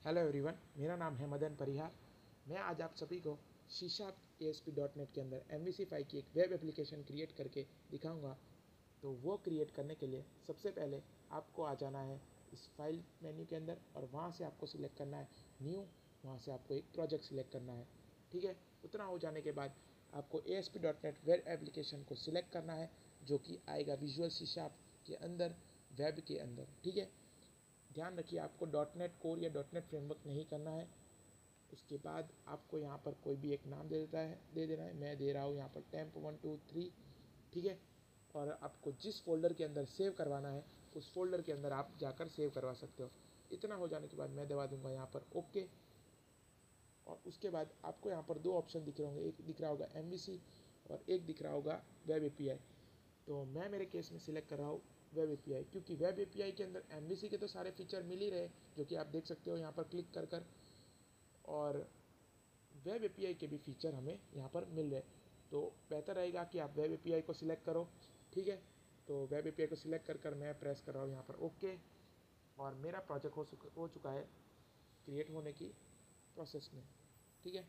Hello everyone, मेरा नाम है मदन परिहार। मैं आज आप सभी को C# ASP.NET के अंदर MVC5 की एक वेब एप्लीकेशन क्रिएट करके दिखाऊंगा। तो वो क्रिएट करने के लिए सबसे पहले आपको आ जाना है इस फाइल मेन्यू के अंदर और वहाँ से आपको सिलेक्ट करना है न्यू। वहाँ से आपको एक प्रोजेक्ट सिलेक्ट करना है। ठीक है, उतना हो जाने के बाद आपको ASP.NET वेब एप्लीकेशन को सिलेक्ट करना है, जो कि आएगा विजुअल C# के अंदर, वेब के अंदर। ठीक है, ध्यान रखिए आपको .NET कोर या .NET फ्रेमवर्क नहीं करना है। उसके बाद आपको यहाँ पर कोई भी एक नाम दे देना है। मैं दे रहा हूँ यहाँ पर temp123। ठीक है, और आपको जिस फोल्डर के अंदर सेव करवाना है उस फोल्डर के अंदर आप जाकर सेव करवा सकते हो। इतना हो जाने के बाद मैं दबा दूंगा यहाँ पर ओके। और उसके बाद आपको यहाँ पर दो ऑप्शन दिख रहे होंगे, एक दिख रहा होगा MVC और एक दिख रहा होगा वेब API। तो मैं मेरे केस में सिलेक्ट कर रहा हूँ वेब API, क्योंकि वेब API के अंदर MVC के तो सारे फीचर मिल ही रहे, जो कि आप देख सकते हो यहाँ पर क्लिक कर और वेब API के भी फीचर हमें यहाँ पर मिल रहे। तो बेहतर रहेगा कि आप वेब API को सिलेक्ट करो। ठीक है, तो वेब API को सिलेक्ट कर मैं प्रेस कर रहा हूँ यहाँ पर ओके। और मेरा प्रोजेक्ट हो चुका है क्रिएट होने की प्रोसेस में। ठीक है,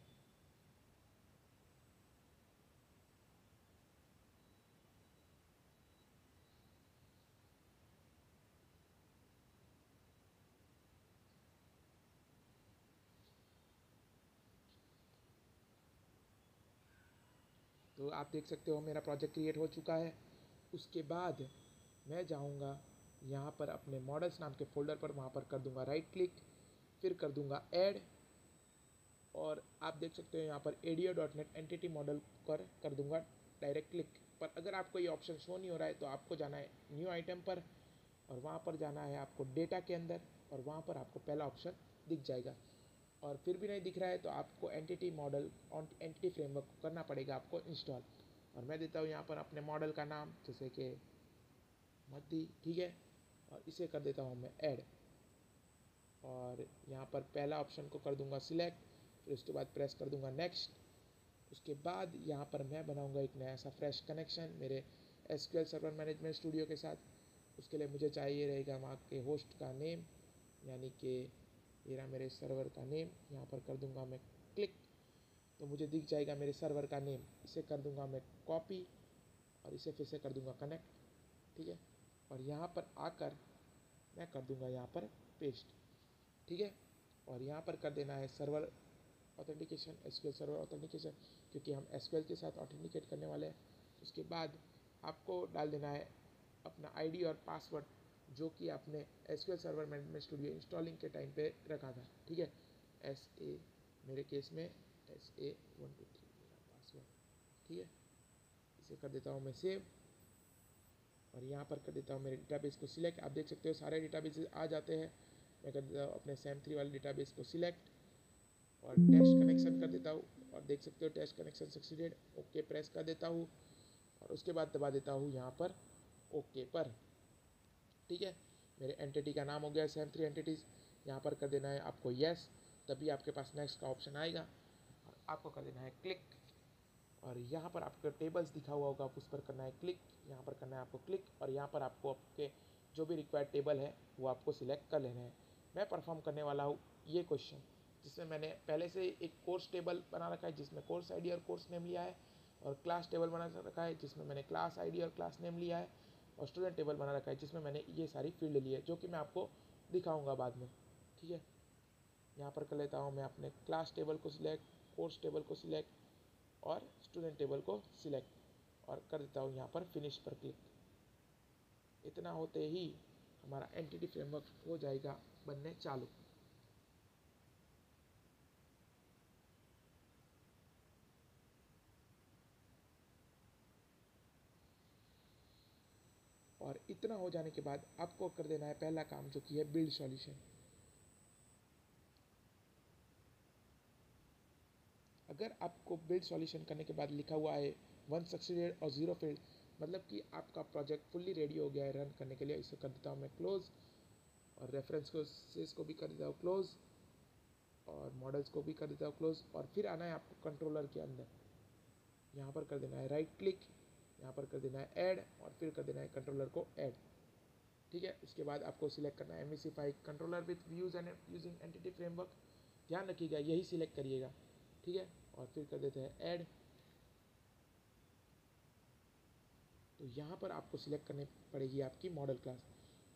तो आप देख सकते हो मेरा प्रोजेक्ट क्रिएट हो चुका है। उसके बाद मैं जाऊंगा यहाँ पर अपने मॉडल्स नाम के फोल्डर पर, वहाँ पर कर दूंगा राइट क्लिक, फिर कर दूंगा ऐड। और आप देख सकते हो यहाँ पर ADO.NET एंटिटी मॉडल पर कर दूंगा डायरेक्ट क्लिक। पर अगर आपको ये ऑप्शन शो नहीं हो रहा है तो आपको जाना है न्यू आइटम पर और वहाँ पर जाना है आपको डेटा के अंदर, और वहाँ पर आपको पहला ऑप्शन दिख जाएगा। और फिर भी नहीं दिख रहा है तो आपको एंटिटी मॉडल एंटिटी फ्रेमवर्क करना पड़ेगा आपको इंस्टॉल। और मैं देता हूँ यहाँ पर अपने मॉडल का नाम, जैसे कि मध्य। ठीक है, और इसे कर देता हूँ मैं ऐड। और यहाँ पर पहला ऑप्शन को कर दूंगा सिलेक्ट, फिर उसके बाद प्रेस कर दूंगा नेक्स्ट। उसके बाद यहाँ पर मैं बनाऊंगा एक नया सा फ्रेश कनेक्शन मेरे SQL सर्वर मैनेजमेंट स्टूडियो के साथ। उसके लिए मुझे चाहिए रहेगा वहाँ के होस्ट का नेम, यानी कि ये रहा मेरे सर्वर का नेम। यहाँ पर कर दूंगा मैं क्लिक, तो मुझे दिख जाएगा मेरे सर्वर का नेम। इसे कर दूंगा मैं कॉपी और इसे फिर से कर दूंगा कनेक्ट। ठीक है, और यहाँ पर आकर मैं कर दूंगा यहाँ पर पेस्ट। ठीक है, और यहाँ पर कर देना है server authentication, SQL server authentication, क्योंकि हम SQL के साथ ऑथेंटिकेट करने वाले हैं। उसके बाद आपको डाल देना है अपना ID और पासवर्ड, जो कि आपने SQL server management studio installing के टाइम पे रखा था। ठीक है, SA, मेरे केस में SA123 मेरा पासवर्ड। ठीक है, इसे कर देता हूँ मैं सेव। और यहाँ पर कर देता हूँ मेरे डेटाबेस को सिलेक्ट। आप देख सकते हो सारे डेटाबेस आ जाते हैं। मैं कर देता हूँ अपने SAM3 वाले डेटाबेस को सिलेक्ट और टेस्ट कनेक्शन कर देता हूँ। और देख सकते हो test connection succeeded, okay press कर देता हूँ। और उसके बाद दबा देता हूँ यहाँ पर ओके पर। ठीक है, मेरे एंटिटी का नाम हो गया SAM3 एंटिटीज़। यहाँ पर कर देना है आपको यस, तभी आपके पास नेक्स्ट का ऑप्शन आएगा और आपको कर देना है क्लिक। और यहाँ पर आपको टेबल्स दिखा हुआ होगा, उस पर करना है क्लिक। यहाँ पर करना है आपको क्लिक और यहाँ पर आपको आपके जो भी रिक्वायर्ड टेबल है वो आपको सिलेक्ट कर लेना है। मैं परफॉर्म करने वाला हूँ ये क्वेश्चन, जिसमें मैंने पहले से एक कोर्स टेबल बना रखा है जिसमें कोर्स ID और कोर्स नेम लिया है, और क्लास टेबल बना रखा है जिसमें मैंने क्लास ID और क्लास नेम लिया है, और स्टूडेंट टेबल बना रखा है जिसमें मैंने ये सारी फील्ड ली है, जो कि मैं आपको दिखाऊंगा बाद में। ठीक है, यहाँ पर कर लेता हूँ मैं अपने क्लास टेबल को सिलेक्ट, कोर्स टेबल को सिलेक्ट और स्टूडेंट टेबल को सिलेक्ट और कर देता हूँ यहाँ पर फिनिश पर क्लिक। इतना होते ही हमारा एंटिटी फ्रेमवर्क हो जाएगा बनने चालू। और इतना हो जाने के बाद आपको कर देना है पहला काम, जो कि है बिल्ड सॉल्यूशन। अगर आपको बिल्ड सॉल्यूशन करने के बाद लिखा हुआ है 1 सक्सीडेड और 0 फेल्ड, मतलब कि आपका प्रोजेक्ट फुल्ली रेडी हो गया है रन करने के लिए। इसे कर देता हूँ मैं क्लोज, और रेफरेंस को भी कर देता हूँ क्लोज, और मॉडल्स को भी कर देता हूँ क्लोज। और फिर आना है आपको कंट्रोलर के अंदर, यहाँ पर कर देना है राइट क्लिक, यहाँ पर कर देना है ऐड और फिर कर देना है कंट्रोलर को ऐड। ठीक है। इसके बाद आपको सिलेक्ट करना है MVC5 controller with views and using entity framework. ध्यान रखिएगा यही सिलेक्ट करिएगा, ठीक है। और फिर कर देते हैं ऐड। तो यहाँ पर आपको सिलेक्ट करनी पड़ेगी आपकी मॉडल क्लास।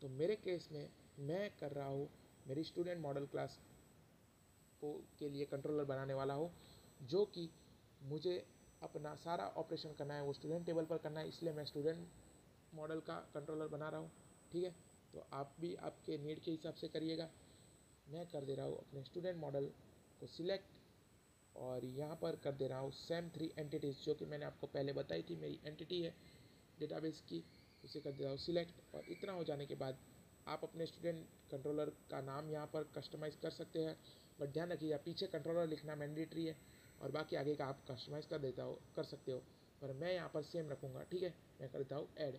तो मेरे केस में मैं कर रहा हूँ मेरी स्टूडेंट मॉडल क्लास को के लिए कंट्रोलर बनाने वाला हूँ, जो कि मुझे अपना सारा ऑपरेशन करना है वो स्टूडेंट टेबल पर करना है, इसलिए मैं स्टूडेंट मॉडल का कंट्रोलर बना रहा हूँ, ठीक है। तो आप भी आपके नीड के हिसाब से करिएगा। मैं कर दे रहा हूँ अपने स्टूडेंट मॉडल को सिलेक्ट, और यहाँ पर कर दे रहा हूँ SAM3 एंटिटीज़, जो कि मैंने आपको पहले बताई थी मेरी एंटिटी है डेटाबेस की, उसे कर दे रहा हूँ सिलेक्ट। और इतना हो जाने के बाद आप अपने स्टूडेंट कंट्रोलर का नाम यहाँ पर कस्टमाइज़ कर सकते हैं, बट ध्यान रखिएगा पीछे कंट्रोलर लिखना मैंडेटरी है, और बाकी आगे का आप कस्टमाइज़ कर सकते हो, पर मैं यहाँ पर सेम रखूँगा, ठीक है। मैं कर देता हूँ ऐड।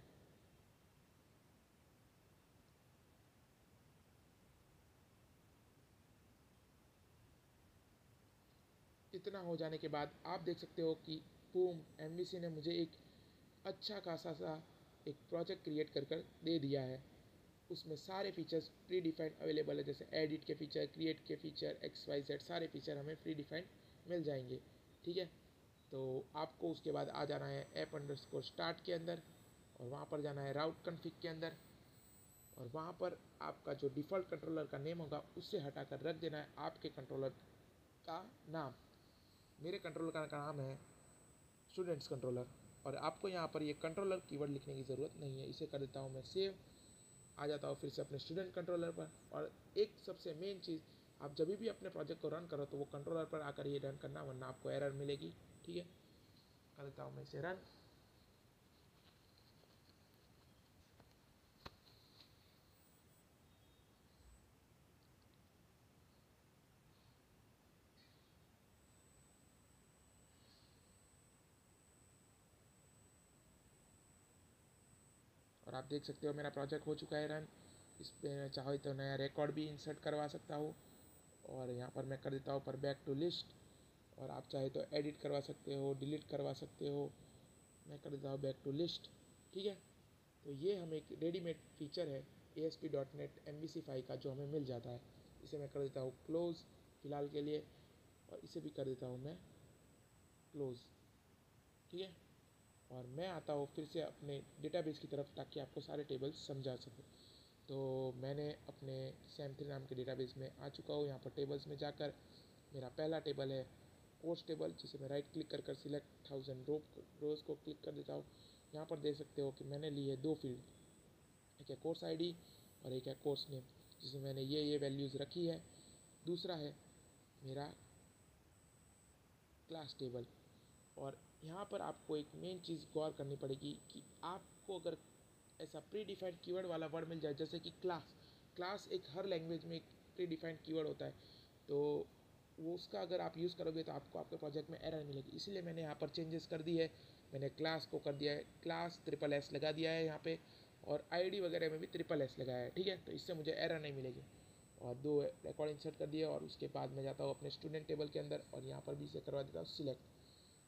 इतना हो जाने के बाद आप देख सकते हो कि बूम, MVC ने मुझे एक अच्छा खासा सा एक प्रोजेक्ट क्रिएट कर दे दिया है। उसमें सारे फीचर्स प्री डिफाइंड अवेलेबल है, जैसे एडिट के फीचर, क्रिएट के फीचर, XYZ सारे फीचर हमें प्री डिफाइंड मिल जाएंगे, ठीक है। तो आपको उसके बाद आ जाना है ऐप_स्टार्ट के अंदर, और वहाँ पर जाना है राउट कन्फिग के अंदर, और वहाँ पर आपका जो डिफ़ॉल्ट कंट्रोलर का नेम होगा उससे हटाकर रख देना है आपके कंट्रोलर का नाम। मेरे कंट्रोलर का नाम है स्टूडेंट्स कंट्रोलर, और आपको यहाँ पर ये कंट्रोलर कीवर्ड लिखने की ज़रूरत नहीं है। इसे कर देता हूँ मैं सेव। आ जाता हूँ फिर से अपने स्टूडेंट कंट्रोलर पर, और एक सबसे मेन चीज़, आप जब भी अपने प्रोजेक्ट को रन करो तो वो कंट्रोलर पर आकर ये रन करना, वरना आपको एरर मिलेगी, ठीक है। कर देता हूँ मैं इसे रन। और आप देख सकते हो मेरा प्रोजेक्ट हो चुका है रन। इस पर मैं चाहो तो नया रिकॉर्ड भी इंसर्ट करवा सकता हूँ, और यहाँ पर मैं कर देता हूँ पर बैक टू लिस्ट, और आप चाहे तो एडिट करवा सकते हो, डिलीट करवा सकते हो। मैं कर देता हूँ बैक टू लिस्ट, ठीक है। तो ये हमें एक रेडीमेड फीचर है ASP.NET MVC5 का, जो हमें मिल जाता है। इसे मैं कर देता हूँ क्लोज़ फिलहाल के लिए, और इसे भी कर देता हूँ मैं क्लोज़, ठीक है। और मैं आता हूँ फिर से अपने डेटाबेस की तरफ, ताकि आपको सारे टेबल्स समझा सकूँ। तो मैंने अपने SAM3 नाम के डेटाबेस में आ चुका हूँ। यहाँ पर टेबल्स में जाकर मेरा पहला टेबल है कोर्स टेबल, जिसे मैं राइट क्लिक कर सिलेक्ट 1000 रोज़ को क्लिक कर देता हूँ। यहाँ पर देख सकते हो कि मैंने ली है दो फील्ड, एक है कोर्स ID और एक है कोर्स नेम, जिसमें मैंने ये वैल्यूज़ रखी है। दूसरा है मेरा क्लास टेबल, और यहाँ पर आपको एक मेन चीज़ गौर करनी पड़ेगी कि आपको अगर ऐसा प्री डिफाइंड कीवर्ड वाला वर्ड मिल जाए, जैसे कि क्लास, क्लास एक हर लैंग्वेज में एक प्री डिफाइंड कीवर्ड होता है, तो वो उसका अगर आप यूज़ करोगे तो आपको आपके प्रोजेक्ट में एरर मिलेगी। इसीलिए मैंने यहाँ पर चेंजेस कर दी है। मैंने क्लास को कर दिया है क्लास SSS लगा दिया है यहाँ पे, और ID वगैरह में भी SSS लगाया है, ठीक है। तो इससे मुझे एरर नहीं मिलेगी। और दो रिकॉर्ड इंसर्ट कर दिया, और उसके बाद मैं जाता हूँ अपने स्टूडेंट टेबल के अंदर, और यहाँ पर भी इसे करवा देता हूँ सिलेक्ट।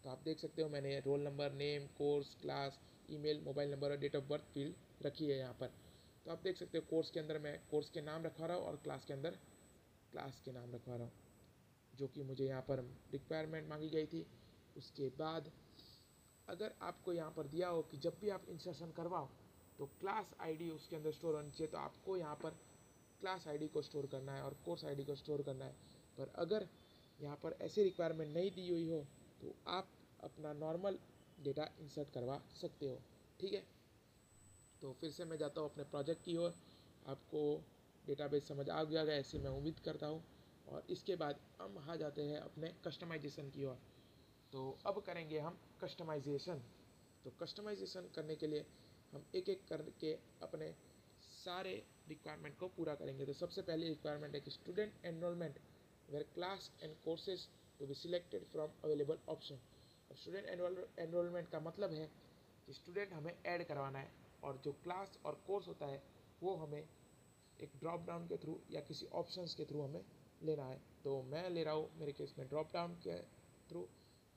तो आप देख सकते हो मैंने roll number, name, course, class, email, mobile number और डेट ऑफ बर्थ फील्ड रखी है यहाँ पर। तो आप देख सकते हो कोर्स के अंदर मैं कोर्स के नाम रखवा रहा हूँ, और क्लास के अंदर क्लास के नाम रखवा रहा हूँ, जो कि मुझे यहाँ पर रिक्वायरमेंट मांगी गई थी। उसके बाद अगर आपको यहाँ पर दिया हो कि जब भी आप इंसर्शन करवाओ तो क्लास ID उसके अंदर स्टोर होनी चाहिए, तो आपको यहाँ पर क्लास ID को स्टोर करना है और कोर्स ID को स्टोर करना है। पर अगर यहाँ पर ऐसी रिक्वायरमेंट नहीं दी हुई हो तो आप अपना नॉर्मल डेटा इंसर्ट करवा सकते हो, ठीक है। तो फिर से मैं जाता हूँ अपने प्रोजेक्ट की ओर। आपको डेटाबेस समझ आ गया ऐसे मैं उम्मीद करता हूँ। और इसके बाद हम आ जाते हैं अपने कस्टमाइजेशन की ओर। तो अब करेंगे हम कस्टमाइजेशन। तो कस्टमाइजेशन करने के लिए हम एक एक करके अपने सारे रिक्वायरमेंट को पूरा करेंगे। तो सबसे पहली रिक्वायरमेंट है कि student enrolment where class and courses to be selected from available option. अब स्टूडेंट एनरोलमेंट का मतलब है कि स्टूडेंट हमें ऐड करवाना है, और जो क्लास और कोर्स होता है वो हमें एक ड्रॉप डाउन के थ्रू या किसी ऑप्शंस के थ्रू हमें लेना है। तो मैं ले रहा हूँ मेरे केस में ड्रॉप डाउन के थ्रू।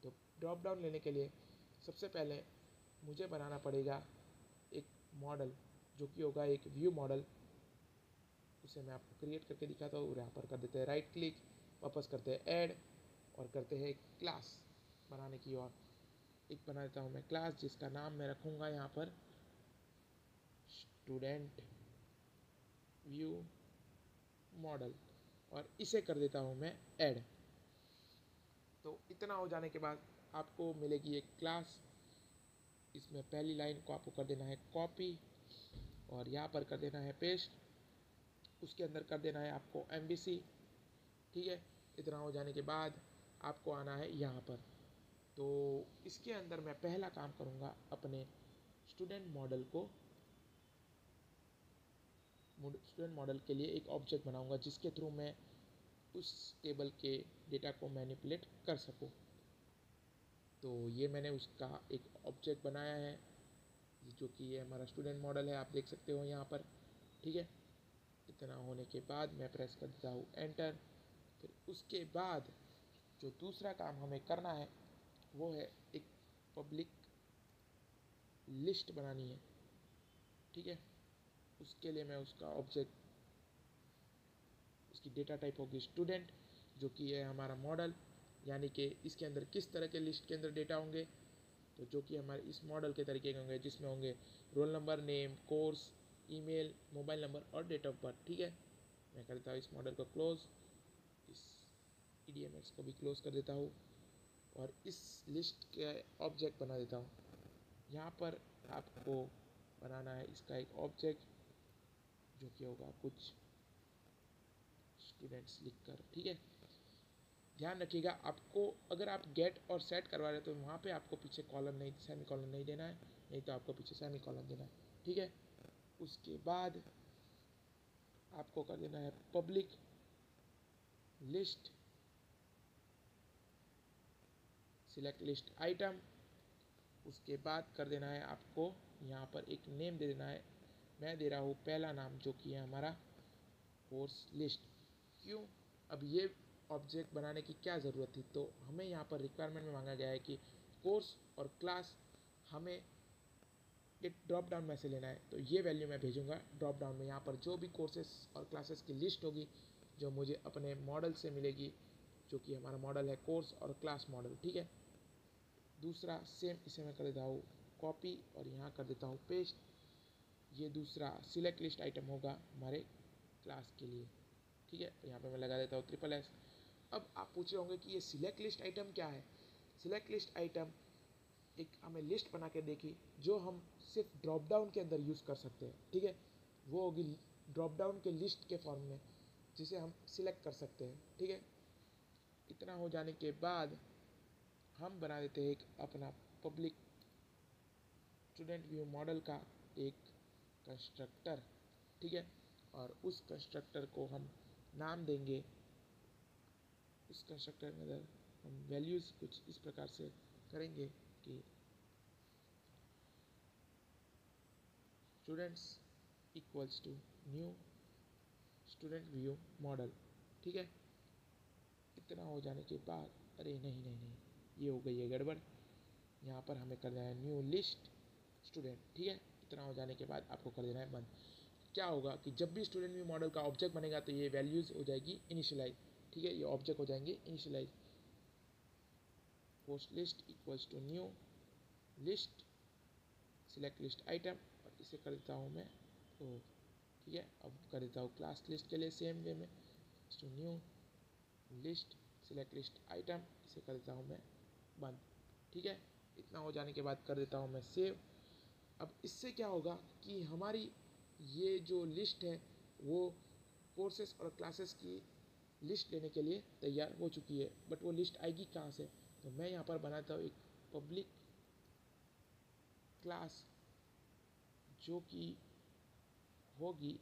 तो ड्रॉप डाउन लेने के लिए सबसे पहले मुझे बनाना पड़ेगा एक मॉडल, जो कि होगा एक व्यू मॉडल, उसे मैं आपको क्रिएट करके दिखाता हूँ। यहाँ पर कर देते हैं राइट क्लिक, वापस करते हैं ऐड और करते हैं क्लास बनाने की ओर। एक बना देता हूँ मैं क्लास, जिसका नाम मैं रखूँगा यहाँ पर स्टूडेंट व्यू मॉडल, और इसे कर देता हूँ मैं ऐड। तो इतना हो जाने के बाद आपको मिलेगी एक क्लास। इसमें पहली लाइन को आपको कर देना है कॉपी और यहाँ पर कर देना है पेस्ट। उसके अंदर कर देना है आपको MVC, ठीक है। इतना हो जाने के बाद आपको आना है यहाँ पर। तो इसके अंदर मैं पहला काम करूँगा, अपने स्टूडेंट मॉडल के लिए एक ऑब्जेक्ट बनाऊँगा, जिसके थ्रू मैं उस टेबल के डेटा को मैनिपुलेट कर सकूँ। तो ये मैंने उसका एक ऑब्जेक्ट बनाया है, जो कि ये हमारा स्टूडेंट मॉडल है, आप देख सकते हो यहाँ पर, ठीक है। इतना होने के बाद मैं प्रेस कर देता हूँ एंटर। फिर उसके बाद जो दूसरा काम हमें करना है वो है एक पब्लिक लिस्ट बनानी है, ठीक है। उसके लिए मैं उसका ऑब्जेक्ट, उसकी डेटा टाइप होगी स्टूडेंट, जो कि है हमारा मॉडल, यानी कि इसके अंदर किस तरह के लिस्ट के अंदर डेटा होंगे, तो जो कि हमारे इस मॉडल के तरीके के होंगे, जिसमें होंगे roll number, name, course, email, mobile number और डेट ऑफ बर्थ, ठीक है। मैं करता हूँ इस मॉडल को क्लोज, इस EDMX को भी क्लोज कर देता हूँ और इस लिस्ट के ऑब्जेक्ट बना देता हूँ। यहाँ पर आपको बनाना है इसका एक ऑब्जेक्ट, जो कि होगा कुछ स्टूडेंट्स लिखकर, ठीक है। ध्यान रखिएगा, आपको अगर आप गेट और सेट करवा रहे हो तो वहाँ पे आपको पीछे कॉलन नहीं, सेमी कॉलन नहीं देना है, नहीं तो आपको पीछे सेमी कॉलन देना है, ठीक है। उसके बाद आपको कर देना है public list select list item. उसके बाद कर देना है आपको यहाँ पर एक नेम दे देना है। मैं दे रहा हूँ पहला नाम, जो कि है हमारा कोर्स लिस्ट। क्यों, अब ये ऑब्जेक्ट बनाने की क्या ज़रूरत थी, तो हमें यहाँ पर रिक्वायरमेंट में मांगा गया है कि कोर्स और क्लास हमें एक ड्रॉप डाउन में से लेना है। तो ये वैल्यू मैं भेजूँगा ड्रॉप डाउन में। यहाँ पर जो भी कोर्सेस और क्लासेस की लिस्ट होगी, जो मुझे अपने मॉडल से मिलेगी, जो कि हमारा मॉडल है कोर्स और क्लास मॉडल, ठीक है। दूसरा सेम इसे मैं कर देता हूँ कॉपी और यहाँ कर देता हूँ पेस्ट। ये दूसरा सिलेक्ट लिस्ट आइटम होगा हमारे क्लास के लिए, ठीक है। यहाँ पे मैं लगा देता हूँ SSS। अब आप पूछ रहे होंगे कि ये सिलेक्ट लिस्ट आइटम क्या है। सिलेक्ट लिस्ट आइटम एक हमें लिस्ट बना के देखी, जो हम सिर्फ ड्रॉप डाउन के अंदर यूज़ कर सकते हैं, ठीक है। वो होगी ड्रॉप डाउन के लिस्ट के फॉर्म में, जिसे हम सिलेक्ट कर सकते हैं, ठीक है। इतना हो जाने के बाद हम बना देते हैं एक अपना पब्लिक स्टूडेंट व्यू मॉडल का एक कंस्ट्रक्टर, ठीक है। और उस कंस्ट्रक्टर को हम नाम देंगे, उस कंस्ट्रक्टर के अंदर हम वैल्यूज़ कुछ इस प्रकार से करेंगे कि students equals to new student view model, ठीक है। इतना हो जाने के बाद, अरे नहीं नहीं नहीं, ये हो गई है गड़बड़। यहाँ पर हमें करना है न्यू लिस्ट स्टूडेंट, ठीक है। इतना हो जाने के बाद आपको कर देना है बंद। क्या होगा कि जब भी स्टूडेंट व्यू मॉडल का ऑब्जेक्ट बनेगा तो ये वैल्यूज़ हो जाएगी इनिशियलाइज, ठीक है। ये ऑब्जेक्ट हो जाएंगे initialize. Post list equals to new list select list item, और इसे कर देता हूँ मैं तो, ठीक है। अब कर देता हूँ क्लास लिस्ट के लिए सेम वे में, to new list select list item, इसे कर देता हूँ मैं बंद, ठीक है। इतना हो जाने के बाद कर देता हूँ मैं सेव। अब इससे क्या होगा कि हमारी ये जो लिस्ट है वो कोर्सेस और क्लासेस की लिस्ट लेने के लिए तैयार हो चुकी है। बट वो लिस्ट आएगी कहाँ से, तो मैं यहाँ पर बनाता हूँ एक पब्लिक क्लास, जो कि होगी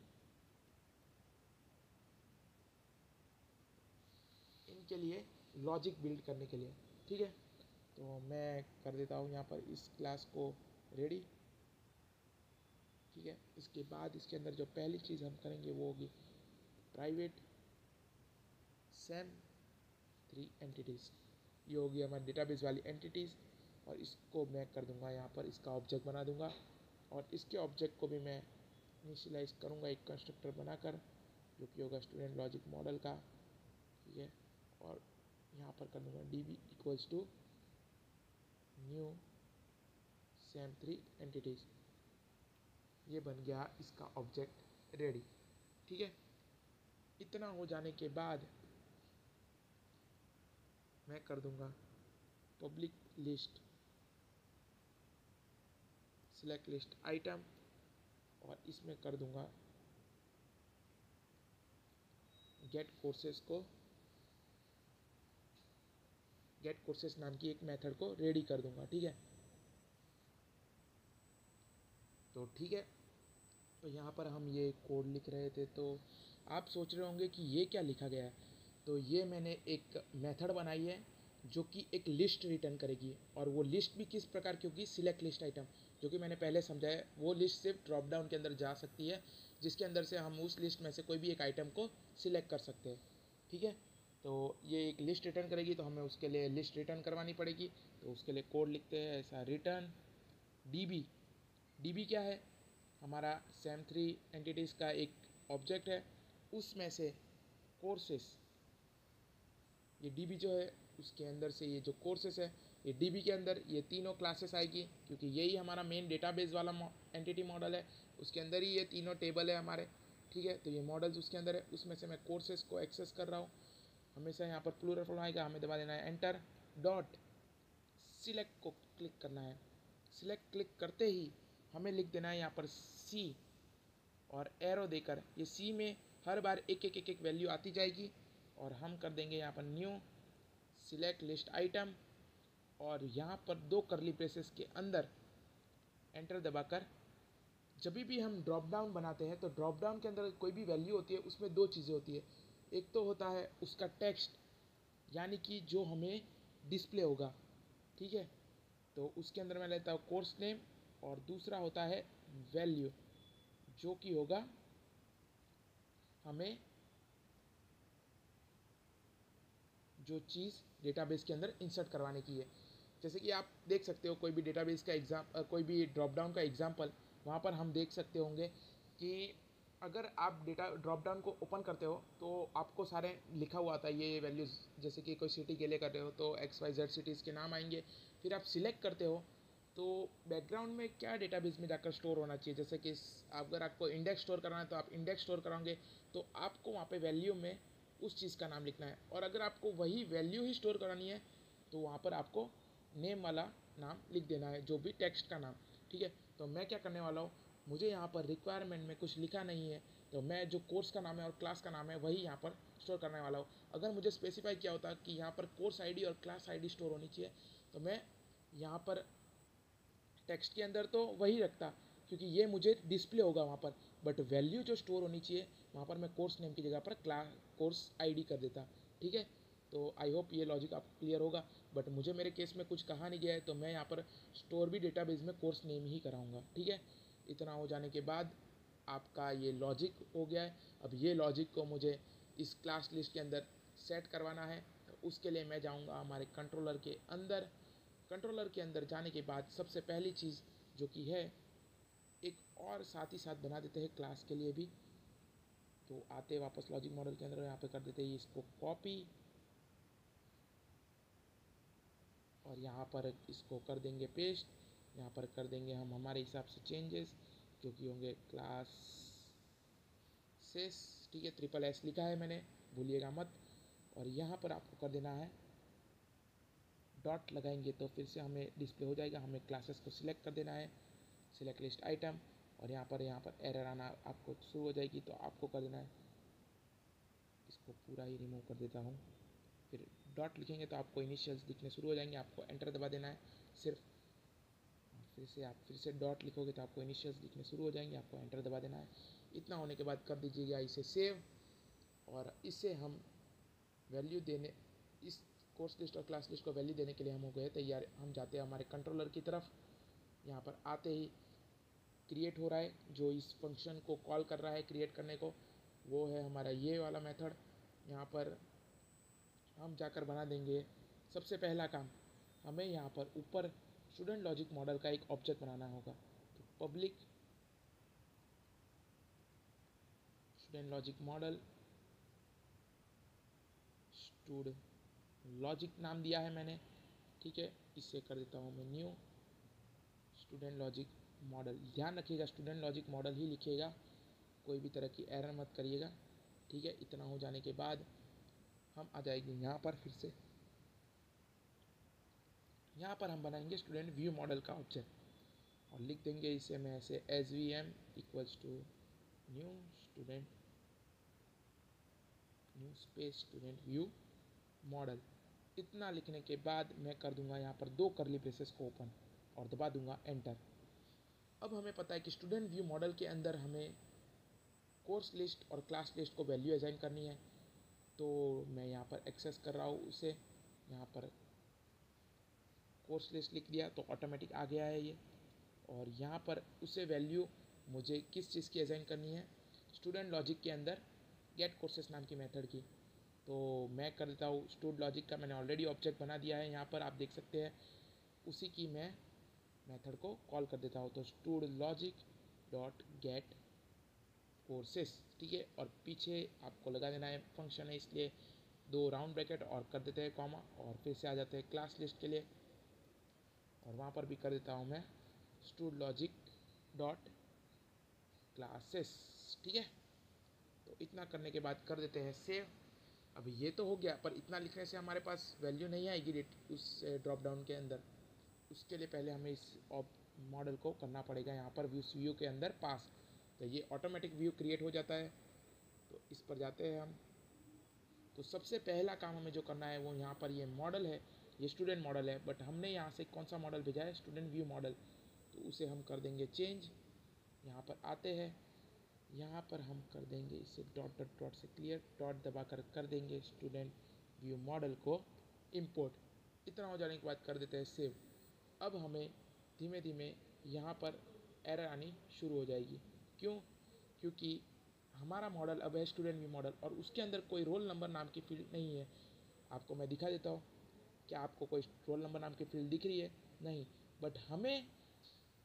इनके लिए लॉजिक बिल्ड करने के लिए, ठीक है। तो मैं कर देता हूँ यहाँ पर इस क्लास को रेडी, ठीक है। इसके बाद इसके अंदर जो पहली चीज़ हम करेंगे वो होगी प्राइवेट सैम 3 एंटिटीज़। ये होगी हमारी डेटाबेस वाली एंटिटीज़, और इसको मैं कर दूंगा यहाँ पर इसका ऑब्जेक्ट बना दूंगा, और इसके ऑब्जेक्ट को भी मैं इनिशियलाइज करूँगा एक कंस्ट्रक्टर बनाकर, जो कि होगा स्टूडेंट लॉजिक मॉडल का, ठीक है। और यहाँ पर कर दूँगा db equals to new sam3 entities. ये बन गया इसका ऑब्जेक्ट रेडी, ठीक है। इतना हो जाने के बाद मैं कर दूंगा public list select list item, और इसमें कर दूंगा गेट कोर्सेस नाम की एक मेथड को रेडी कर दूंगा, ठीक है। तो ठीक है, तो यहाँ पर हम ये कोड लिख रहे थे, तो आप सोच रहे होंगे कि ये क्या लिखा गया है। तो ये मैंने एक मेथड बनाई है जो कि एक लिस्ट रिटर्न करेगी, और वो लिस्ट भी किस प्रकार की होगी, सिलेक्ट लिस्ट आइटम, जो कि मैंने पहले समझाया। वो लिस्ट सिर्फ ड्रॉप डाउन के अंदर जा सकती है, जिसके अंदर से हम उस लिस्ट में से कोई भी एक आइटम को सिलेक्ट कर सकते हैं, ठीक है। तो ये एक लिस्ट रिटर्न करेगी, तो हमें उसके लिए लिस्ट रिटर्न करवानी पड़ेगी। तो उसके लिए कोड लिखते हैं ऐसा, रिटर्न db क्या है, हमारा sam3 एंटिटीज़ का एक ऑब्जेक्ट है, उसमें से कोर्सेस, ये db जो है उसके अंदर से ये जो कोर्सेस है, ये db के अंदर ये तीनों क्लासेस आएगी, क्योंकि यही हमारा मेन डेटाबेस वाला एंटिटी मॉडल है। उसके अंदर ही ये तीनों टेबल है हमारे, ठीक है। तो ये मॉडल्स उसके अंदर है, उसमें से मैं कोर्सेस को एक्सेस कर रहा हूँ। हमेशा यहाँ पर प्लूरल फॉर्म आएगा, हमें दबा देना है एंटर, डॉट सिलेक्ट को क्लिक करना है। सिलेक्ट क्लिक करते ही हमें लिख देना है यहाँ पर सी, और एरो देकर ये सी में हर बार एक एक एक एक वैल्यू आती जाएगी, और हम कर देंगे यहाँ पर न्यू सिलेक्ट लिस्ट आइटम, और यहाँ पर दो करली ब्रेसेस के अंदर एंटर दबाकर जब भी हम ड्रॉप डाउन बनाते हैं, तो ड्रॉप डाउन के अंदर कोई भी वैल्यू होती है, उसमें दो चीज़ें होती है। एक तो होता है उसका टेक्स्ट, यानी कि जो हमें डिस्प्ले होगा, ठीक है। तो उसके अंदर मैं लेता हूँ कोर्स नेम, और दूसरा होता है वैल्यू, जो कि होगा हमें जो चीज़ डेटाबेस के अंदर इंसर्ट करवाने की है। जैसे कि आप देख सकते हो कोई भी डेटाबेस का कोई भी ड्रॉप डाउन का एग्जाम्पल, वहाँ पर हम देख सकते होंगे कि अगर आप डेटा ड्रॉप डाउन को ओपन करते हो, तो आपको सारे लिखा हुआ आता है ये वैल्यूज़। जैसे कि कोई सिटी के लिए कर रहे हो तो XYZ सिटीज़ के नाम आएंगे। फिर आप सिलेक्ट करते हो, तो बैकग्राउंड में क्या डेटाबेस में जाकर स्टोर होना चाहिए। जैसे कि अगर आपको इंडेक्स स्टोर कराना है, तो आप इंडेक्स स्टोर कराओगे, तो आपको वहाँ पे वैल्यू में उस चीज़ का नाम लिखना है। और अगर आपको वही वैल्यू ही स्टोर करानी है, तो वहाँ पर आपको नेम वाला नाम लिख देना है, जो भी टेक्स्ट का नाम, ठीक है। तो मैं क्या करने वाला हूँ, मुझे यहाँ पर रिक्वायरमेंट में कुछ लिखा नहीं है, तो मैं जो कोर्स का नाम है और क्लास का नाम है वही यहाँ पर स्टोर करने वाला हूँ। अगर मुझे स्पेसिफाई किया होता कि यहाँ पर कोर्स आईडी और क्लास आईडी स्टोर होनी चाहिए, तो मैं यहाँ पर टेक्स्ट के अंदर तो वही रखता, क्योंकि ये मुझे डिस्प्ले होगा वहाँ पर। बट वैल्यू जो स्टोर होनी चाहिए, वहाँ पर मैं कोर्स नेम की जगह पर कोर्स आईडी कर देता, ठीक है। तो आई होप ये लॉजिक आपको क्लियर होगा। बट मुझे मेरे केस में कुछ कहा नहीं गया है, तो मैं यहाँ पर स्टोर भी डेटाबेस में कोर्स नेम ही कराऊंगा, ठीक है। इतना हो जाने के बाद आपका ये लॉजिक हो गया है। अब ये लॉजिक को मुझे इस क्लास लिस्ट के अंदर सेट करवाना है, तो उसके लिए मैं जाऊँगा हमारे कंट्रोलर के अंदर। कंट्रोलर के अंदर जाने के बाद सबसे पहली चीज़ जो कि है, एक और साथ ही साथ बना देते हैं क्लास के लिए भी। तो आते वापस लॉजिक मॉडल के अंदर यहाँ पे कर देते हैं इसको कॉपी, और यहाँ पर इसको कर देंगे पेस्ट। यहाँ पर कर देंगे हम हमारे हिसाब से चेंजेस, जो कि होंगे क्लास सेस, ठीक है। SSS लिखा है मैंने, भूलिएगा मत। और यहाँ पर आपको कर देना है डॉट लगाएंगे, तो फिर से हमें डिस्प्ले हो जाएगा। हमें क्लासेस को सिलेक्ट कर देना है, सिलेक्ट लिस्ट आइटम, और यहाँ पर एरर आना आपको शुरू हो जाएगी, तो आपको कर देना है, इसको पूरा ही रिमूव कर देता हूँ। फिर डॉट लिखेंगे तो आपको इनिशियल्स दिखने शुरू हो जाएंगे, आपको एंटर दबा देना है सिर्फ। फिर से डॉट लिखोगे तो आपको इनिशियल्स दिखने शुरू हो जाएंगे, आपको एंटर दबा देना है। इतना होने के बाद कर दीजिएगा इसे सेव, और इसे हम वैल्यू देने, इस कोर्स लिस्ट और क्लास लिस्ट को वैल्यू देने के लिए हम हो गए तैयार। हम जाते हैं हमारे कंट्रोलर की तरफ। यहाँ पर आते ही क्रिएट हो रहा है, जो इस फंक्शन को कॉल कर रहा है क्रिएट करने को, वो है हमारा ये वाला मेथड। यहाँ पर हम जाकर बना देंगे सबसे पहला काम, हमें यहाँ पर ऊपर स्टूडेंट लॉजिक मॉडल का एक ऑब्जेक्ट बनाना होगा। तो public student logic model, stood logic नाम दिया है मैंने, ठीक है। इससे कर देता हूँ मैं न्यू स्टूडेंट लॉजिक मॉडल। ध्यान रखिएगा स्टूडेंट लॉजिक मॉडल ही लिखिएगा, कोई भी तरह की एरर मत करिएगा, ठीक है। इतना हो जाने के बाद हम आ जाएंगे यहाँ पर, फिर से यहाँ पर हम बनाएंगे स्टूडेंट व्यू मॉडल का ऑब्जेक्ट और लिख देंगे इसे मैं ऐसे SVM equals to new student new space student view model. इतना लिखने के बाद मैं कर दूंगा यहाँ पर 2 कर्ली ब्रेसेस को ओपन और दबा दूंगा एंटर। अब हमें पता है कि स्टूडेंट व्यू मॉडल के अंदर हमें कोर्स लिस्ट और क्लास लिस्ट को वैल्यू असाइन करनी है, तो मैं यहाँ पर एक्सेस कर रहा हूँ उसे। यहाँ पर कोर्स लिस्ट लिख दिया तो ऑटोमेटिक आ गया है ये, और यहाँ पर उसे वैल्यू मुझे किस चीज़ की असाइन करनी है, स्टूडेंट लॉजिक के अंदर गेट कोर्सेस नाम की मेथड की। तो मैं कर देता हूँ स्टूड लॉजिक का मैंने ऑलरेडी ऑब्जेक्ट बना दिया है, यहाँ पर आप देख सकते हैं, उसी की मैं मेथड को कॉल कर देता हूँ। तो stood logic dot get courses, ठीक है। और पीछे आपको लगा देना है फंक्शन है, इसलिए 2 राउंड ब्रैकेट और कर देते हैं कॉमा, और फिर से आ जाते हैं क्लास लिस्ट के लिए, और वहाँ पर भी कर देता हूँ मैं स्टूड लॉजिक डॉट क्लासेस, ठीक है। तो इतना करने के बाद कर देते हैं सेव। अब ये तो हो गया, पर इतना लिखने से हमारे पास वैल्यू नहीं आएगी उस ड्रॉप डाउन के अंदर। उसके लिए पहले हमें इस मॉडल को करना पड़ेगा यहाँ पर व्यू के अंदर पास। तो ये ऑटोमेटिक व्यू क्रिएट हो जाता है, तो इस पर जाते हैं हम। तो सबसे पहला काम हमें जो करना है वो यहाँ पर ये मॉडल है, ये स्टूडेंट मॉडल है, बट हमने यहाँ से कौन सा मॉडल भेजा है, स्टूडेंट व्यू मॉडल। तो उसे हम कर देंगे चेंज। यहाँ पर आते हैं, यहाँ पर हम कर देंगे इसे डॉट डॉट डॉट से क्लियर, डॉट दबा कर देंगे स्टूडेंट व्यू मॉडल को इंपोर्ट। इतना हो जाने के बाद कर देते हैं सेव। अब हमें धीमे धीमे यहाँ पर एरर आनी शुरू हो जाएगी। क्यों? क्योंकि हमारा मॉडल अब है स्टूडेंट व्यू मॉडल, और उसके अंदर कोई रोल नंबर नाम की फील्ड नहीं है। आपको मैं दिखा देता हूँ, क्या आपको कोई रोल नंबर नाम की फील्ड दिख रही है? नहीं। बट हमें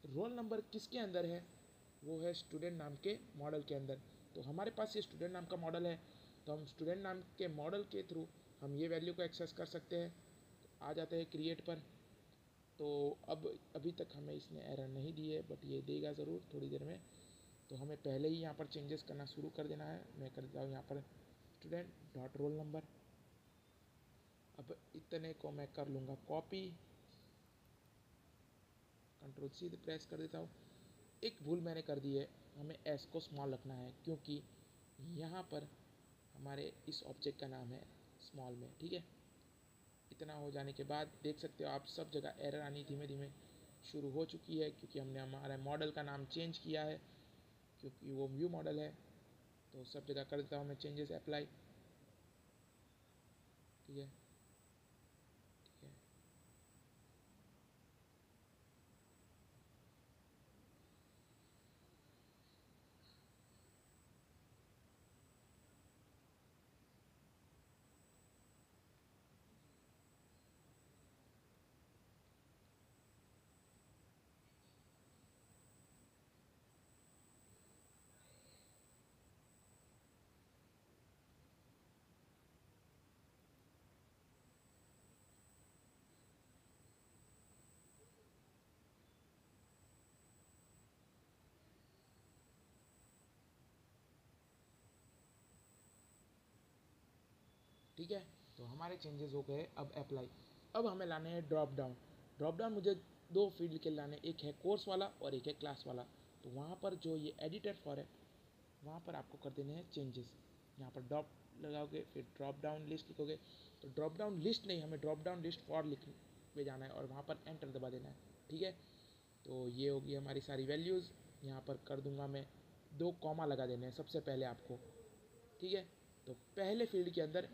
रोल नंबर किसके अंदर है, वो है स्टूडेंट नाम के मॉडल के अंदर। तो हमारे पास ये स्टूडेंट नाम का मॉडल है, तो हम स्टूडेंट नाम के मॉडल के थ्रू हम ये वैल्यू को एक्सेस कर सकते हैं। तो आ जाते हैं क्रिएट पर। तो अब अभी तक हमें इसने एरर नहीं दी है, बट ये देगा ज़रूर थोड़ी देर में। तो हमें पहले ही यहाँ पर चेंजेस करना शुरू कर देना है। मैं कर देता हूँ यहाँ पर स्टूडेंट डॉट रोल नंबर। अब इतने को मैं कर लूँगा कॉपी, Ctrl+C प्रेस कर देता हूँ। एक भूल मैंने कर दी है, हमें एस को स्मॉल रखना है, क्योंकि यहाँ पर हमारे इस ऑब्जेक्ट का नाम है स्मॉल में, ठीक है। इतना हो जाने के बाद देख सकते हो आप सब जगह एरर आनी धीमे धीमे शुरू हो चुकी है, क्योंकि हमने हमारे मॉडल का नाम चेंज किया है, क्योंकि वो व्यू मॉडल है। तो सब जगह कर देता हूँ मैं चेंजेस अप्लाई, ठीक है, ठीक है। ठीक है, तो हमारे चेंजेस हो गए। अब अप्लाई। अब हमें लाने हैं ड्रॉप डाउन। ड्रॉप डाउन मुझे 2 फील्ड के लाने, एक है कोर्स वाला और एक है क्लास वाला। तो वहाँ पर जो ये एडिटर फॉर है, वहाँ पर आपको कर देने हैं चेंजेस। यहाँ पर ड्रॉप लगाओगे, फिर ड्रॉप डाउन लिस्ट लिखोगे। तो ड्रॉप डाउन लिस्ट नहीं, हमें ड्रॉप डाउन लिस्ट फॉर लिख पे जाना है और वहाँ पर एंटर दबा देना है, ठीक है। तो ये होगी हमारी सारी वैल्यूज़। यहाँ पर कर दूंगा मैं 2 कॉमा लगा देने हैं सबसे पहले आपको, ठीक है। तो पहले फील्ड के अंदर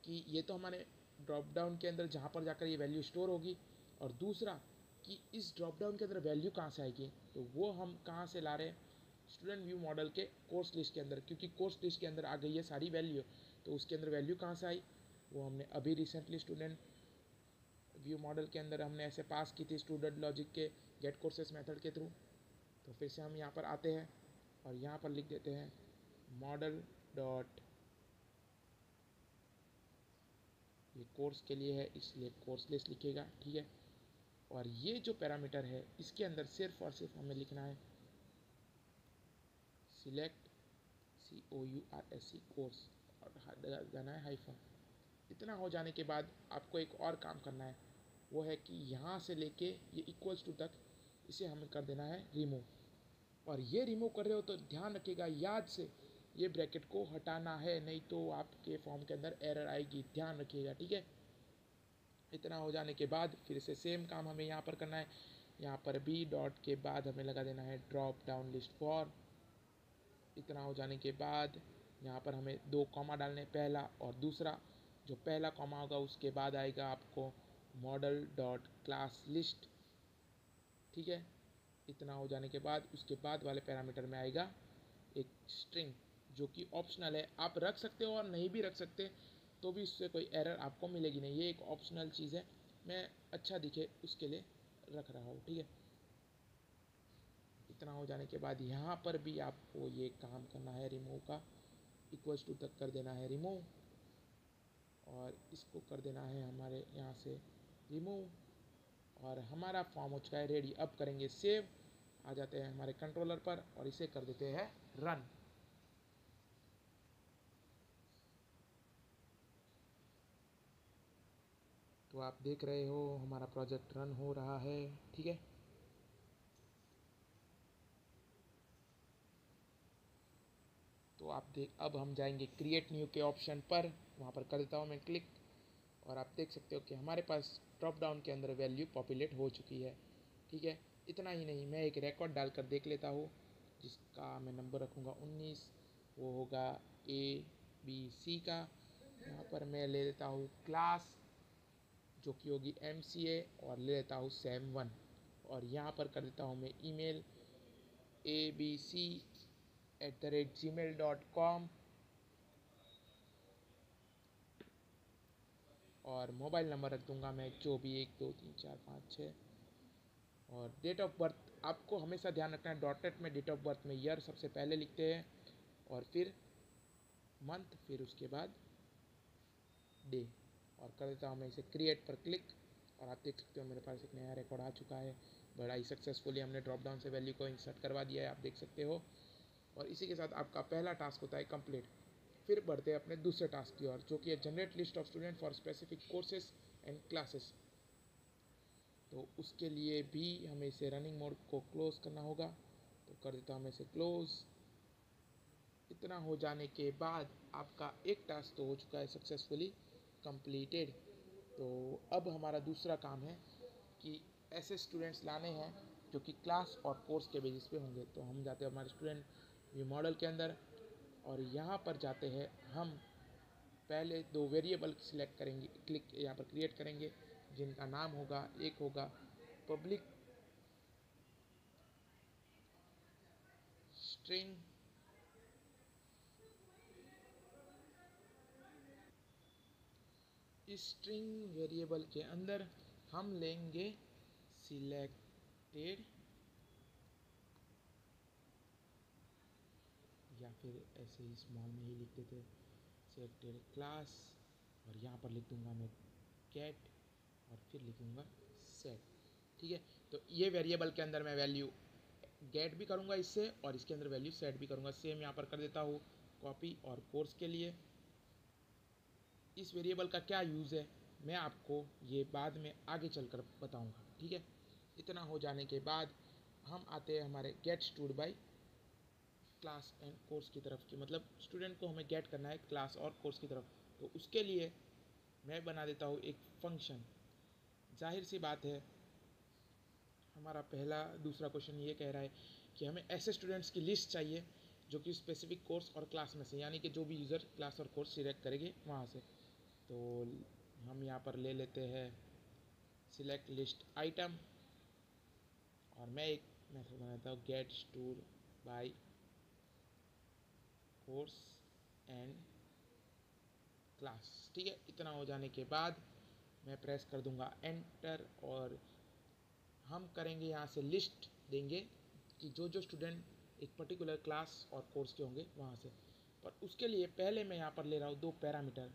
कि ये तो हमारे ड्रॉप डाउन के अंदर जहाँ पर जाकर ये वैल्यू स्टोर होगी, और दूसरा कि इस ड्रॉप डाउन के अंदर वैल्यू कहाँ से आएगी, तो वो हम कहाँ से ला रहे हैं, स्टूडेंट व्यू मॉडल के कोर्स लिस्ट के अंदर, क्योंकि कोर्स लिस्ट के अंदर आ गई है सारी वैल्यू। तो उसके अंदर वैल्यू कहाँ से आई, वो हमने अभी रिसेंटली स्टूडेंट व्यू मॉडल के अंदर हमने ऐसे पास की थी स्टूडेंट लॉजिक के गेट कोर्सेस मेथड के थ्रू। तो फिर से हम यहाँ पर आते हैं और यहाँ पर लिख देते हैं मॉडल डॉट, ये कोर्स के लिए है इसलिए कोर्स लिस्ट लिखेगा, ठीक है। और ये जो पैरामीटर है इसके अंदर सिर्फ और सिर्फ हमें लिखना है सिलेक्ट COURSE कोर्स और जाना है हाइफन। इतना हो जाने के बाद आपको एक और काम करना है, वो है कि यहाँ से लेके ये इक्वल्स टू तक इसे हमें कर देना है रिमूव। और ये रिमूव कर रहे हो तो ध्यान रखिएगा याद से ये ब्रैकेट को हटाना है, नहीं तो आपके फॉर्म के अंदर एरर आएगी, ध्यान रखिएगा, ठीक है। इतना हो जाने के बाद फिर से सेम काम हमें यहाँ पर करना है। यहाँ पर बी डॉट के बाद हमें लगा देना है ड्रॉप डाउन लिस्ट फॉर। इतना हो जाने के बाद यहाँ पर हमें 2 कॉमा डालने, पहला और दूसरा। जो पहला कॉमा होगा उसके बाद आएगा आपको मॉडल डॉट क्लास लिस्ट, ठीक है। इतना हो जाने के बाद उसके बाद वाले पैरामीटर में आएगा एक स्ट्रिंग जो कि ऑप्शनल है, आप रख सकते हो और नहीं भी रख सकते तो भी उससे कोई एरर आपको मिलेगी नहीं, ये एक ऑप्शनल चीज़ है, मैं अच्छा दिखे उसके लिए रख रहा हूँ, ठीक है। इतना हो जाने के बाद यहाँ पर भी आपको ये काम करना है रिमूव का, इक्वल्स टू तक कर देना है रिमूव और इसको कर देना है हमारे यहाँ से रिमूव। और हमारा फॉर्म हो चुका है रेडी। अब करेंगे सेव, आ जाते हैं हमारे कंट्रोलर पर और इसे कर देते हैं रन। तो आप देख रहे हो हमारा प्रोजेक्ट रन हो रहा है, ठीक है। तो अब हम जाएंगे क्रिएट न्यू के ऑप्शन पर, वहाँ पर कर देता हूँ मैं क्लिक और आप देख सकते हो कि हमारे पास ड्रॉप डाउन के अंदर वैल्यू पॉपुलेट हो चुकी है, ठीक है। इतना ही नहीं, मैं एक रिकॉर्ड डालकर देख लेता हूँ जिसका मैं नंबर रखूँगा 19, वो होगा ABC का। यहाँ पर मैं ले लेता हूँ क्लास जो कि होगी MCA और ले लेता हूँ SAM1 और यहाँ पर कर देता हूँ मैं ईमेल abc@gmail.com और मोबाइल नंबर रख दूंगा मैं जो भी 1 2 3 4 5 6। और डेट ऑफ बर्थ आपको हमेशा ध्यान रखना है, डॉटेड में डेट ऑफ बर्थ में ईयर सबसे पहले लिखते हैं और फिर मंथ, फिर उसके बाद डे। और कर देता हूँ मैं इसे क्रिएट पर क्लिक और आप देख सकते हो मेरे पास एक नया रिकॉर्ड आ चुका है। बड़ा ही सक्सेसफुली हमने ड्रॉप डाउन से वैल्यू को इंसर्ट करवा दिया है, आप देख सकते हो। और इसी के साथ आपका पहला टास्क होता है कंप्लीट। फिर बढ़ते हैं अपने दूसरे टास्क की ओर जो कि है generate list of student for specific courses and classes. तो उसके लिए भी हमें इसे रनिंग मोड को क्लोज करना होगा, तो कर देता हूँ मैं इसे क्लोज। इतना हो जाने के बाद आपका एक टास्क तो हो चुका है सक्सेसफुली कंप्लीटेड। तो अब हमारा दूसरा काम है कि ऐसे स्टूडेंट्स लाने हैं जो कि क्लास और कोर्स के बेसिस पे होंगे। तो हम जाते हैं हमारे स्टूडेंट व्यू मॉडल के अंदर और यहाँ पर जाते हैं हम पहले 2 वेरिएबल सिलेक्ट करेंगे, क्लिक यहाँ पर क्रिएट करेंगे जिनका नाम होगा, एक होगा पब्लिक स्ट्रिंग इस स्ट्रिंग वेरिएबल के अंदर हम लेंगे सिलेक्टेड या फिर ऐसे ही स्मॉल में ही लिख देते सिलेक्टेड क्लास और यहाँ पर लिख दूंगा मैं गेट और फिर लिखूंगा सेट, ठीक है। तो ये वेरिएबल के अंदर मैं वैल्यू गेट भी करूँगा इससे और इसके अंदर वैल्यू सेट भी करूँगा। सेम यहाँ पर कर देता हूँ कॉपी और कोर्स के लिए इस वेरिएबल का क्या यूज़ है मैं आपको ये बाद में आगे चलकर बताऊँगा, ठीक है। इतना हो जाने के बाद हम आते हैं हमारे get stud by class and course की तरफ की, मतलब स्टूडेंट को हमें गेट करना है क्लास और कोर्स की तरफ। तो उसके लिए मैं बना देता हूँ एक फंक्शन। जाहिर सी बात है हमारा पहला दूसरा क्वेश्चन ये कह रहा है कि हमें ऐसे स्टूडेंट्स की लिस्ट चाहिए जो कि स्पेसिफिक कोर्स और क्लास में से, यानी कि जो भी यूज़र क्लास और कोर्स सिलेक्ट करेंगे वहाँ से। तो हम यहाँ पर ले लेते हैं सिलेक्ट लिस्ट आइटम और मैं एक मेथड बनाता हूँ get stud by course and class, ठीक है। इतना हो जाने के बाद मैं प्रेस कर दूंगा एंटर और हम करेंगे यहाँ से लिस्ट देंगे कि जो जो स्टूडेंट एक पर्टिकुलर क्लास और कोर्स के होंगे वहाँ से। पर उसके लिए पहले मैं यहाँ पर ले रहा हूँ 2 पैरामीटर,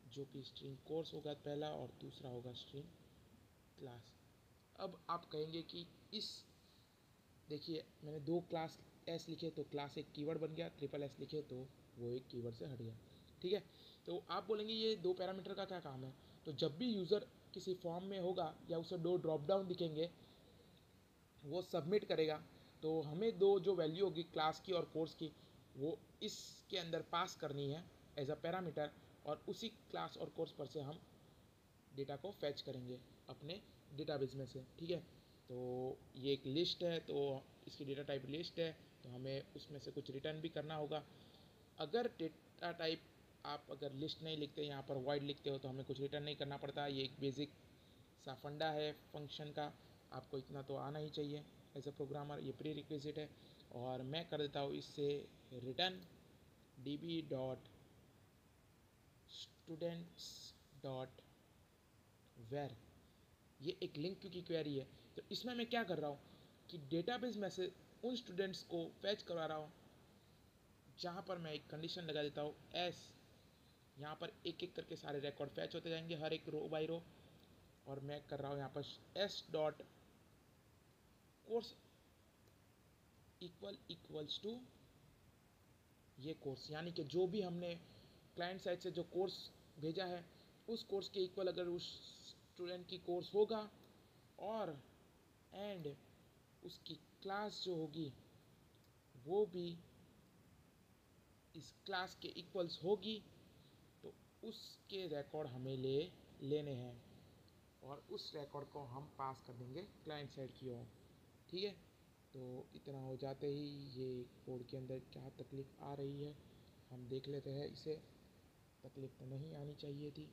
जो कि स्ट्रिंग कोर्स होगा पहला और दूसरा होगा स्ट्रिंग क्लास। अब आप कहेंगे कि इस, देखिए मैंने 2 क्लास एस लिखे तो क्लास एक कीवर्ड बन गया, ट्रिपल एस लिखे तो वो एक कीवर्ड से हट गया। ठीक है, तो आप बोलेंगे ये 2 पैरामीटर का क्या काम है? तो जब भी यूज़र किसी फॉर्म में होगा या उसे 2 ड्रॉप डाउन दिखेंगे, वो सबमिट करेगा, तो हमें 2 जो वैल्यू होगी क्लास की और कोर्स की, वो इसके अंदर पास करनी है एज अ पैरामीटर, और उसी क्लास और कोर्स पर से हम डेटा को फैच करेंगे अपने डेटाबेस में से। ठीक है, तो ये एक लिस्ट है, तो इसकी डेटा टाइप लिस्ट है, तो हमें उसमें से कुछ रिटर्न भी करना होगा। अगर डेटा टाइप आप अगर लिस्ट नहीं लिखते, यहाँ पर वॉइड लिखते हो, तो हमें कुछ रिटर्न नहीं करना पड़ता। ये एक बेसिक सा फंडा है फंक्शन का, आपको इतना तो आना ही चाहिए एज अ प्रोग्रामर, ये प्री रिक्विजिट है। और मैं कर देता हूँ इससे return db dot students dot where. ये एक लिंक की क्वेरी है, तो इसमें मैं क्या कर रहा हूँ कि डेटाबेस में से उन स्टूडेंट्स को फैच करवा रहा हूँ, जहाँ पर मैं एक कंडीशन लगा देता हूँ एस, यहाँ पर एक एक करके सारे रिकॉर्ड फैच होते जाएंगे हर एक रो बाई रो। और मैं कर रहा हूँ यहाँ पर S dot course equals to ये कोर्स, यानी कि जो भी हमने क्लाइंट साइड से जो कोर्स भेजा है, उस कोर्स के इक्वल अगर उस स्टूडेंट की कोर्स होगा, और एंड उसकी क्लास जो होगी वो भी इस क्लास के इक्वल्स होगी, तो उसके रिकॉर्ड हमें लेने हैं, और उस रिकॉर्ड को हम पास कर देंगे क्लाइंट साइड की ओर। ठीक है, तो इतना हो जाते ही ये कोड के अंदर क्या तकलीफ आ रही है हम देख लेते हैं। इसे तकलीफ तो नहीं आनी चाहिए थी।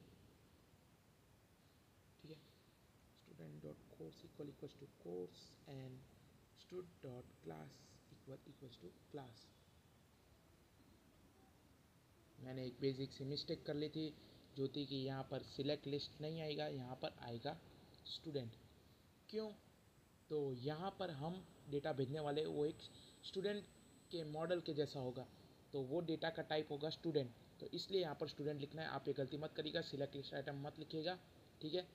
ठीक है, student dot course equals to course and stud dot class equals to class. मैंने एक बेसिक सी मिस्टेक कर ली थी, जो थी कि यहाँ पर सिलेक्ट लिस्ट नहीं आएगा, यहाँ पर आएगा स्टूडेंट। क्यों? तो यहाँ पर हम डेटा भेजने वाले वो एक स्टूडेंट के मॉडल के जैसा होगा, तो वो डेटा का टाइप होगा स्टूडेंट, तो इसलिए यहाँ पर स्टूडेंट लिखना है। आप ये गलती मत करिएगा, सिलेक्ट लिस्ट आइटम मत लिखिएगा। ठीक है,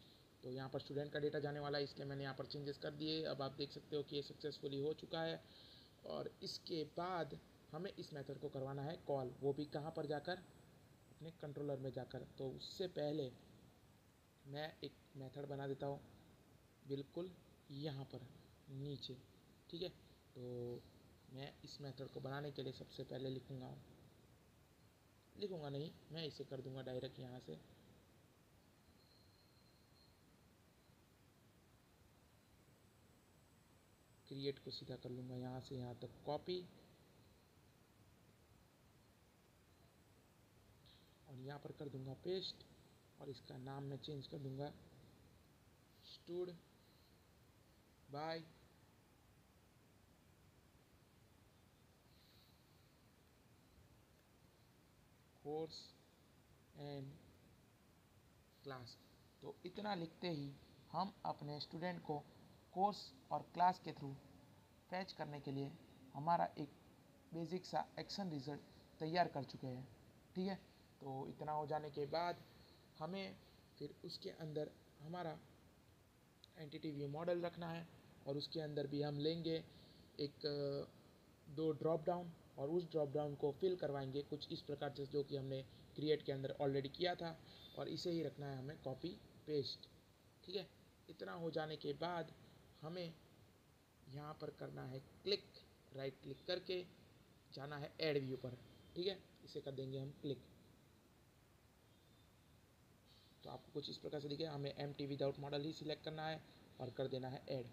तो यहाँ पर स्टूडेंट का डेटा जाने वाला है, इसलिए मैंने यहाँ पर चेंजेस कर दिए। अब आप देख सकते हो कि ये सक्सेसफुली हो चुका है। और इसके बाद हमें इस मेथड को करवाना है कॉल, वो भी कहाँ पर जाकर, अपने कंट्रोलर में जाकर। तो उससे पहले मैं एक मेथड बना देता हूँ बिल्कुल यहाँ पर नीचे। ठीक है, तो मैं इस मेथड को बनाने के लिए सबसे पहले लिखूँगा नहीं, मैं इसे कर दूँगा डायरेक्ट यहाँ से। क्रिएट को सीधा कर लूँगा यहाँ से यहाँ तक कॉपी, और यहाँ पर कर दूँगा पेस्ट, और इसका नाम मैं चेंज कर दूँगा stood by course and class. तो इतना लिखते ही हम अपने स्टूडेंट को कोर्स और क्लास के थ्रू फैच करने के लिए हमारा एक बेसिक सा एक्शन रिजल्ट तैयार कर चुके हैं। ठीक है, तो इतना हो जाने के बाद हमें फिर उसके अंदर हमारा एंटिटी व्यू मॉडल रखना है, और उसके अंदर भी हम लेंगे एक 2 ड्रॉप डाउन, और उस ड्रॉप डाउन को फिल करवाएंगे कुछ इस प्रकार से, जो कि हमने क्रिएट के अंदर ऑलरेडी किया था, और इसे ही रखना है हमें कॉपी पेस्ट। ठीक है, इतना हो जाने के बाद हमें यहाँ पर करना है क्लिक, राइट क्लिक करके जाना है ऐड व्यू पर। ठीक है, इसे कर देंगे हम क्लिक, तो आपको कुछ इस प्रकार से दिखेगा। हमें एम्प्टी विदाउट मॉडल ही सिलेक्ट करना है और कर देना है ऐड।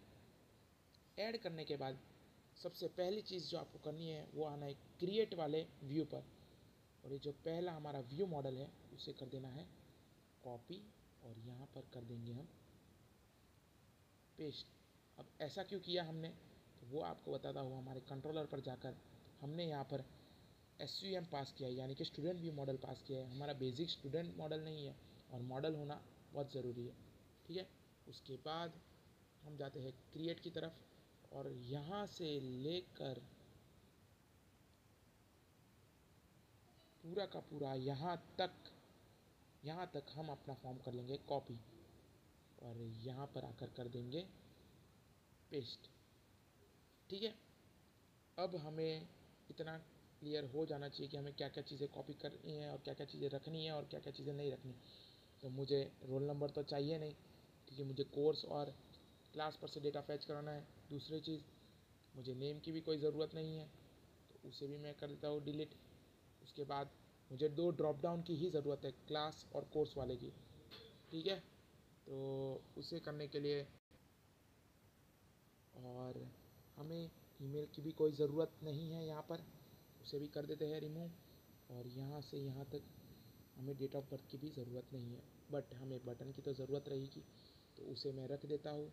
ऐड करने के बाद सबसे पहली चीज़ जो आपको करनी है वो आना है क्रिएट वाले व्यू पर, और ये जो पहला हमारा व्यू मॉडल है उसे कर देना है कॉपी, और यहाँ पर कर देंगे हम पेस्ट। अब ऐसा क्यों किया हमने, तो वो आपको बताता हूँ। हमारे कंट्रोलर पर जाकर हमने यहाँ पर SVM पास किया है, यानी कि स्टूडेंट व्यू मॉडल पास किया है। हमारा बेसिक स्टूडेंट मॉडल नहीं है, और मॉडल होना बहुत ज़रूरी है। ठीक है, उसके बाद हम जाते हैं क्रिएट की तरफ, और यहाँ से लेकर पूरा का पूरा यहाँ तक हम अपना फॉर्म कर लेंगे कॉपी और यहाँ पर आकर कर देंगे पेस्ट। ठीक है, अब हमें इतना क्लियर हो जाना चाहिए कि हमें क्या क्या चीज़ें कॉपी करनी है और क्या क्या चीज़ें रखनी है और क्या क्या चीज़ें नहीं रखनी। तो मुझे रोल नंबर तो चाहिए नहीं, क्योंकि मुझे कोर्स और क्लास पर से डेटा फैच कराना है। दूसरी चीज़, मुझे नेम की भी कोई ज़रूरत नहीं है, तो उसे भी मैं कर देता हूँ डिलीट। उसके बाद मुझे 2 ड्रॉप डाउन की ही ज़रूरत है, क्लास और कोर्स वाले की। ठीक है, तो उसे करने के लिए और हमें ईमेल की भी कोई ज़रूरत नहीं है यहाँ पर, उसे भी कर देते हैं रिमूव। और यहाँ से यहाँ तक हमें डेट ऑफ बर्थ की भी ज़रूरत नहीं है, बट हमें बटन की तो ज़रूरत रहेगी, तो उसे मैं रख देता हूँ।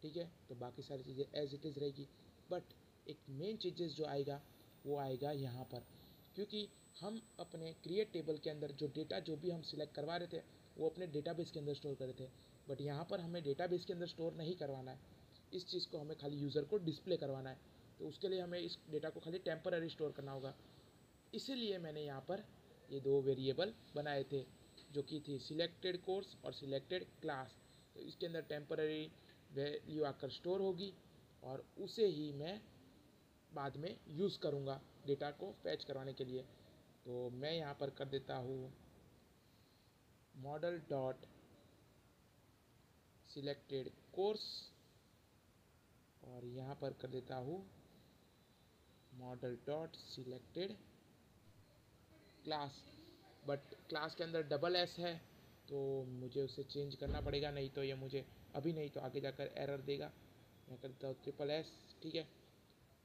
ठीक है, तो बाकी सारी चीज़ें एज इट इज़ रहेगी, बट एक मेन चीज़ेस जो आएगा वो आएगा यहाँ पर, क्योंकि हम अपने क्रिएट टेबल के अंदर जो डेटा जो भी हम सिलेक्ट करवा रहे थे वो अपने डेटाबेस के अंदर स्टोर कर रहे थे, बट यहाँ पर हमें डेटाबेस के अंदर स्टोर नहीं करवाना है। इस चीज़ को हमें खाली यूज़र को डिस्प्ले करवाना है, तो उसके लिए हमें इस डेटा को खाली टेम्पररी स्टोर करना होगा। इसीलिए मैंने यहाँ पर ये 2 वेरिएबल बनाए थे, जो कि थी सिलेक्टेड कोर्स और सिलेक्टेड क्लास। तो इसके अंदर टेम्पररी वैल्यू आकर स्टोर होगी और उसे ही मैं बाद में यूज़ करूँगा डेटा को फैच करवाने के लिए। तो मैं यहाँ पर कर देता हूँ मॉडल डॉट सिलेक्टेड कोर्स और यहाँ पर कर देता हूँ model dot selected class. But class के अंदर डबल एस है, तो मुझे उसे चेंज करना पड़ेगा, नहीं तो ये मुझे अभी नहीं तो आगे जाकर एरर देगा। मैं कर देता हूँ ट्रिपल एस। ठीक है,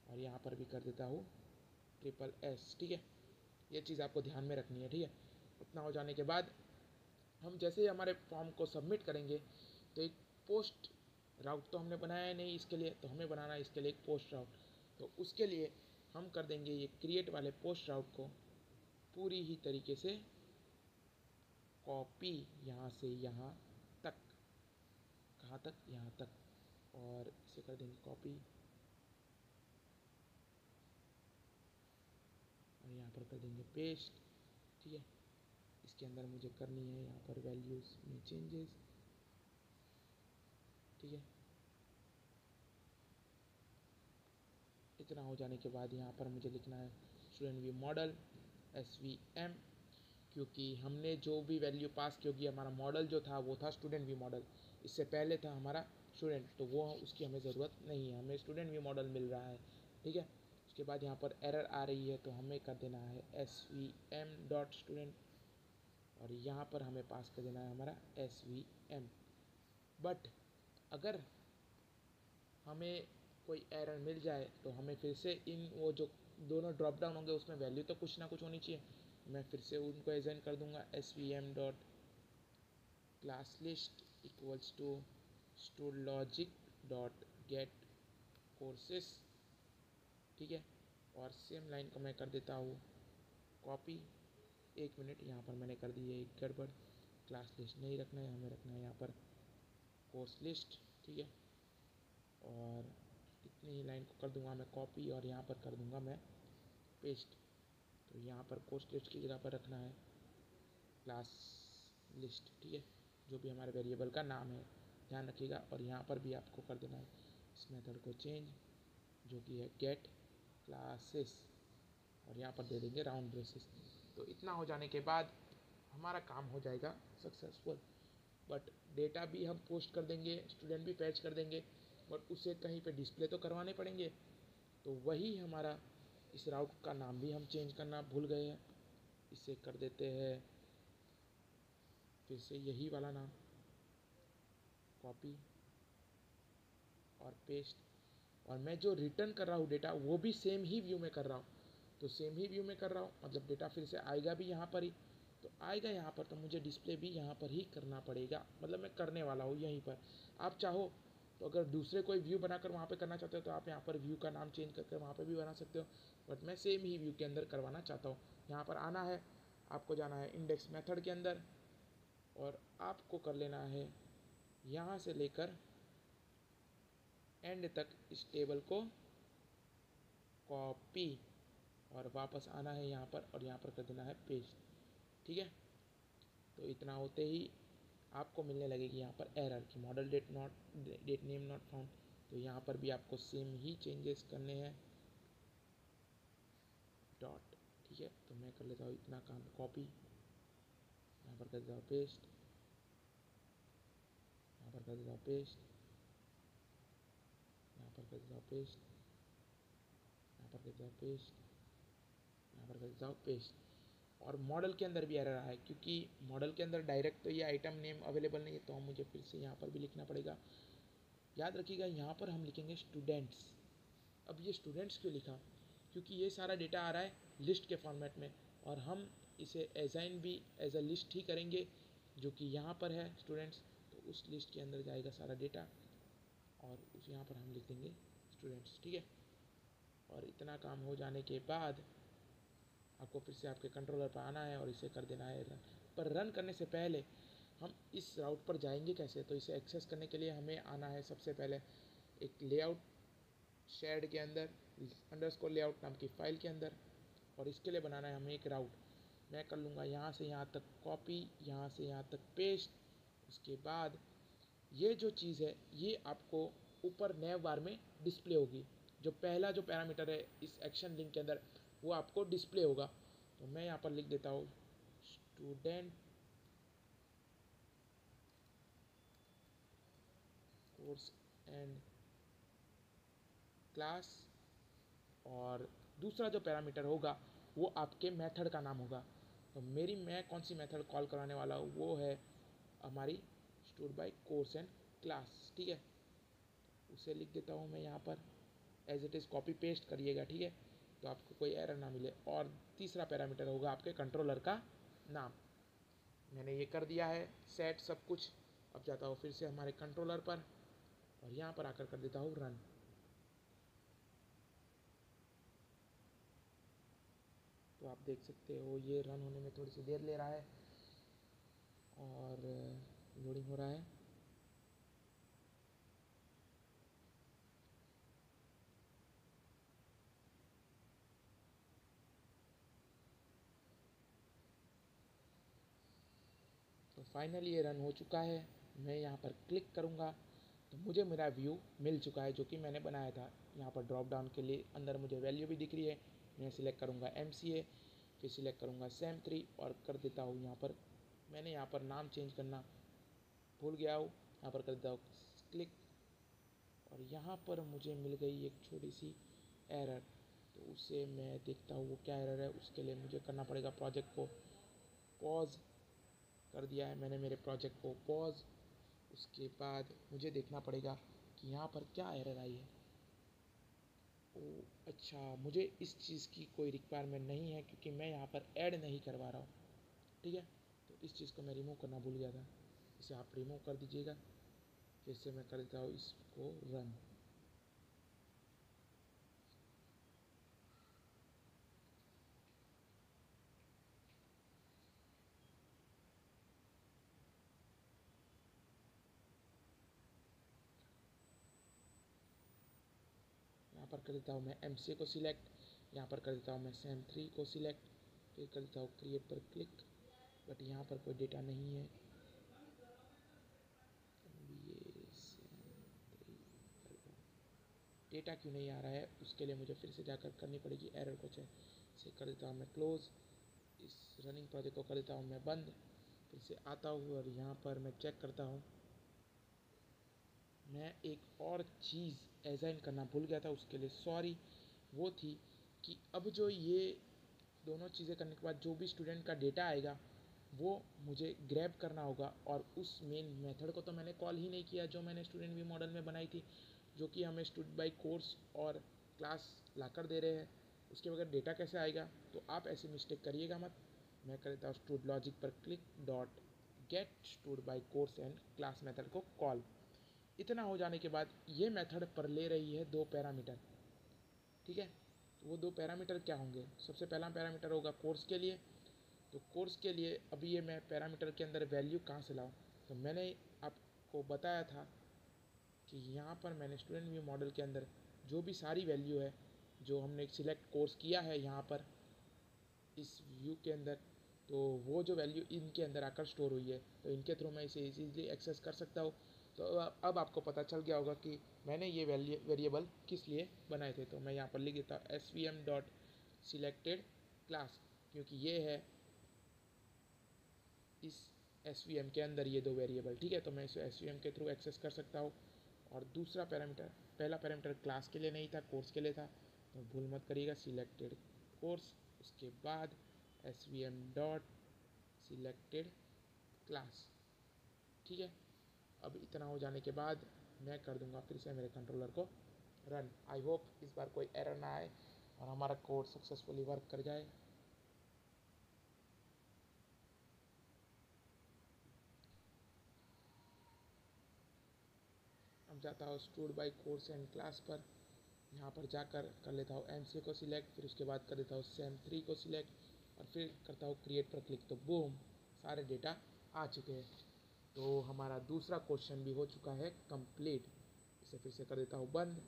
और यहाँ पर भी कर देता हूँ ट्रिपल एस। ठीक है, ये चीज़ आपको ध्यान में रखनी है। ठीक है, इतना हो जाने के बाद हम जैसे ही हमारे फॉर्म को सबमिट करेंगे, तो एक पोस्ट राउट तो हमने बनाया है नहीं इसके लिए, तो हमें बनाना है इसके लिए एक पोस्ट राउट। तो उसके लिए हम कर देंगे ये क्रिएट वाले पोस्ट राउट को पूरी ही तरीके से कॉपी, यहाँ से यहाँ तक। कहाँ तक? यहाँ तक। और इसे कर देंगे कॉपी और यहाँ पर कर देंगे पेस्ट। ठीक है, इसके अंदर मुझे करनी है यहाँ पर वैल्यूज़ में चेंजेस। ठीक है, इतना हो जाने के बाद यहाँ पर मुझे लिखना है स्टूडेंट व्यू मॉडल SVM, क्योंकि हमने जो भी वैल्यू पास की होगी, हमारा मॉडल जो था वो था स्टूडेंट व्यू मॉडल, इससे पहले था हमारा स्टूडेंट, तो वो उसकी हमें ज़रूरत नहीं है, हमें स्टूडेंट व्यू मॉडल मिल रहा है। ठीक है, उसके बाद यहाँ पर एरर आ रही है, तो हमें कर देना है SVM डॉट स्टूडेंट और यहाँ पर हमें पास कर देना है हमारा SVM। बट अगर हमें कोई एरर मिल जाए तो हमें फिर से इन वो जो दोनों ड्रॉप डाउन होंगे उसमें वैल्यू तो कुछ ना कुछ होनी चाहिए। मैं फिर से उनको एजेंट कर दूंगा SVM dot class list equals to studlogic dot get courses. ठीक है, और सेम लाइन को मैं कर देता हूँ कॉपी। 1 मिनट, यहाँ पर मैंने कर दी है एक गड़बड़, क्लास लिस्ट नहीं रखना है, हमें रखना है यहाँ पर कोर्स लिस्ट। ठीक है, और इतनी ही लाइन को कर दूंगा मैं कॉपी और यहाँ पर कर दूंगा मैं पेस्ट। तो यहाँ पर कोर्स लिस्ट की जगह पर रखना है क्लास लिस्ट। ठीक है, जो भी हमारे वेरिएबल का नाम है ध्यान रखिएगा। और यहाँ पर भी आपको कर देना है इस मेथड को चेंज, जो कि है गेट क्लासेस, और यहाँ पर दे देंगे राउंड ब्रेसेस। तो इतना हो जाने के बाद हमारा काम हो जाएगा सक्सेसफुल। बट डेटा भी हम पोस्ट कर देंगे, स्टूडेंट भी फैच कर देंगे, बट उसे कहीं पे डिस्प्ले तो करवाने पड़ेंगे। तो वही हमारा इस राउट का नाम भी हम चेंज करना भूल गए हैं, इसे कर देते हैं फिर से यही वाला नाम, कॉपी और पेस्ट। और मैं जो रिटर्न कर रहा हूँ डेटा वो भी सेम ही व्यू में कर रहा हूँ, तो सेम ही व्यू में कर रहा हूँ मतलब डेटा फिर से आएगा भी यहाँ पर ही, तो आएगा यहाँ पर, तो मुझे डिस्प्ले भी यहाँ पर ही करना पड़ेगा, मतलब मैं करने वाला हूँ यहीं पर। आप चाहो तो अगर दूसरे कोई व्यू बनाकर वहाँ पे करना चाहते हो तो आप यहाँ पर व्यू का नाम चेंज करके वहाँ पे भी बना सकते हो, बट मैं सेम ही व्यू के अंदर करवाना चाहता हूँ। यहाँ पर आना है, आपको जाना है इंडेक्स मेथड के अंदर और आपको कर लेना है यहाँ से लेकर एंड तक इस टेबल को कॉपी और वापस आना है यहाँ पर और यहाँ पर कर देना है पेस्ट। ठीक है, तो इतना होते ही आपको मिलने लगेगी यहाँ पर एरर कि model date name not found. तो यहाँ पर भी आपको सेम ही चेंजेस करने हैं, डॉट। ठीक है, तो मैं कर लेता हूँ इतना काम कॉपी, यहाँ पर कर देता हूँ पेस्ट, यहाँ पर कर देता हूँ पेस्ट, यहाँ पर कर देता हूँ पेस्ट, यहाँ पर कर देता हूँ पेस्ट, यहाँ पर कर देता हूँ पेस्ट। और मॉडल के अंदर भी एरर आया है क्योंकि मॉडल के अंदर डायरेक्ट तो ये आइटम नेम अवेलेबल नहीं है, तो मुझे फिर से यहाँ पर भी लिखना पड़ेगा। याद रखिएगा यहाँ पर हम लिखेंगे स्टूडेंट्स। अब ये स्टूडेंट्स क्यों लिखा, क्योंकि ये सारा डेटा आ रहा है लिस्ट के फॉर्मेट में और हम इसे असाइन भी एज अ लिस्ट ही करेंगे जो कि यहाँ पर है स्टूडेंट्स। तो उस लिस्ट के अंदर जाएगा सारा डेटा और उस यहाँ पर हम लिख देंगे स्टूडेंट्स। ठीक है, और इतना काम हो जाने के बाद आपको फिर से आपके कंट्रोलर पर आना है और इसे कर देना है रन। पर रन करने से पहले हम इस राउट पर जाएंगे कैसे, तो इसे एक्सेस करने के लिए हमें आना है सबसे पहले एक लेआउट शेड के अंदर अंडरस्कोर लेआउट नाम की फाइल के अंदर, और इसके लिए बनाना है हमें एक राउट। मैं कर लूँगा यहाँ से यहाँ तक कॉपी, यहाँ से यहाँ तक पेस्ट। उसके बाद ये जो चीज़ है ये आपको ऊपर नैव बार में डिस्प्ले होगी। जो पहला जो पैरामीटर है इस एक्शन लिंक के अंदर वो आपको डिस्प्ले होगा। तो मैं यहाँ पर लिख देता हूँ स्टूडेंट कोर्स एंड क्लास, और दूसरा जो पैरामीटर होगा वो आपके मेथड का नाम होगा। तो मैं कौन सी मेथड कॉल कराने वाला हूँ वो है हमारी stud by course and class. ठीक है, उसे लिख देता हूँ मैं यहाँ पर, as it is copy paste करिएगा। ठीक है, तो आपको कोई एरर ना मिले। और तीसरा पैरामीटर होगा आपके कंट्रोलर का नाम। मैंने ये कर दिया है सेट सब कुछ। अब जाता हूँ फिर से हमारे कंट्रोलर पर और यहाँ पर आकर कर देता हूँ रन। तो आप देख सकते हो ये रन होने में थोड़ी सी देर ले रहा है और लोडिंग हो रहा है। तो फाइनली ये रन हो चुका है। मैं यहाँ पर क्लिक करूँगा तो मुझे मेरा व्यू मिल चुका है जो कि मैंने बनाया था। यहाँ पर ड्रॉप डाउन के लिए अंदर मुझे वैल्यू भी दिख रही है। मैं सिलेक्ट करूँगा MCA, फिर सिलेक्ट करूँगा SAM3 और कर देता हूँ यहाँ पर, मैंने यहाँ पर नाम चेंज करना भूल गया हूँ, यहाँ पर कर देता हूँ क्लिक। और यहाँ पर मुझे मिल गई एक छोटी सी एरर, तो उसे मैं देखता हूँ वो क्या एरर है। उसके लिए मुझे करना पड़ेगा प्रोजेक्ट को पॉज। कर दिया है मैंने मेरे प्रोजेक्ट को पॉज। उसके बाद मुझे देखना पड़ेगा कि यहाँ पर क्या एरर आई है। ओ अच्छा, मुझे इस चीज़ की कोई रिक्वायरमेंट नहीं है क्योंकि मैं यहाँ पर ऐड नहीं करवा रहा हूँ। ठीक है, तो इस चीज़ को मैं रिमूव करना भूल गया था, इसे आप रिमूव कर दीजिएगा। फिर से मैं कर देता हूँ इसको रन। यहाँ पर कर देता हूँ मैं MCA को सिलेक्ट, यहाँ पर कर देता हूँ मैं SAM3 को सिलेक्ट, फिर कर देता हूँ क्रिएट पर क्लिक। बट यहाँ पर कोई डेटा नहीं है। डेटा क्यों नहीं आ रहा है उसके लिए मुझे फिर से जाकर करनी पड़ेगी एरर को चेक। इसे कर देता हूँ मैं क्लोज, इस रनिंग प्रोजेक्ट को कर देता हूँ मैं बंद। फिर से आता हूँ और यहाँ पर मैं चेक करता हूँ। मैं एक और चीज़ असाइन करना भूल गया था, उसके लिए सॉरी। वो थी कि अब जो ये दोनों चीज़ें करने के बाद जो भी स्टूडेंट का डेटा आएगा वो मुझे ग्रैब करना होगा। और उस मेन मेथड को तो मैंने कॉल ही नहीं किया जो मैंने स्टूडेंट व्यू मॉडल में बनाई थी, जो कि हमें स्टूड बाई कोर्स और क्लास लाकर दे रहे हैं। उसके बगैर डेटा कैसे आएगा, तो आप ऐसी मिस्टेक करिएगा मत। मैं कर देता हूँ स्टूड लॉजिक पर click, dot gate stud by course and class method को कॉल। इतना हो जाने के बाद ये मेथड पर ले रही है दो पैरामीटर। ठीक है, तो वो दो पैरामीटर क्या होंगे, सबसे पहला पैरामीटर होगा कोर्स के लिए। तो कोर्स के लिए अभी ये मैं पैरामीटर के अंदर वैल्यू कहाँ से लाऊं, तो मैंने आपको बताया था कि यहाँ पर मैंने स्टूडेंट व्यू मॉडल के अंदर जो भी सारी वैल्यू है जो हमने सिलेक्ट कोर्स किया है यहाँ पर इस व्यू के अंदर, तो वो जो वैल्यू इनके अंदर आकर स्टोर हुई है, तो इनके थ्रू मैं इसे इजीली एक्सेस कर सकता हूँ। तो अब आपको पता चल गया होगा कि मैंने ये वेरिएबल किस लिए बनाए थे। तो मैं यहाँ पर लिख देता हूँ svm.selected क्लास, क्योंकि ये है इस svm के अंदर ये दो वेरिएबल, ठीक है। तो मैं इसे svm के थ्रू एक्सेस कर सकता हूँ। और दूसरा पैरामीटर, पहला पैरामीटर क्लास के लिए नहीं था, कोर्स के लिए था, तो भूल मत करिएगा सिलेक्टेड कोर्स, उसके बाद svm.selected क्लास, ठीक है। अब इतना हो जाने के बाद मैं कर दूंगा फिर से मेरे कंट्रोलर को रन। आई होप इस बार कोई एरर ना आए और हमारा कोड सक्सेसफुली वर्क कर जाए। अब जाता हूँ stood by course and class पर, यहाँ पर जाकर कर लेता हूँ एमसीए को सिलेक्ट, फिर उसके बाद कर देता हूँ SAM3 को सिलेक्ट और फिर करता हूँ क्रिएट पर क्लिक। तो बूम, सारे डेटा आ चुके हैं। तो हमारा दूसरा क्वेश्चन भी हो चुका है कंप्लीट। इसे फिर से कर देता हूँ बंद,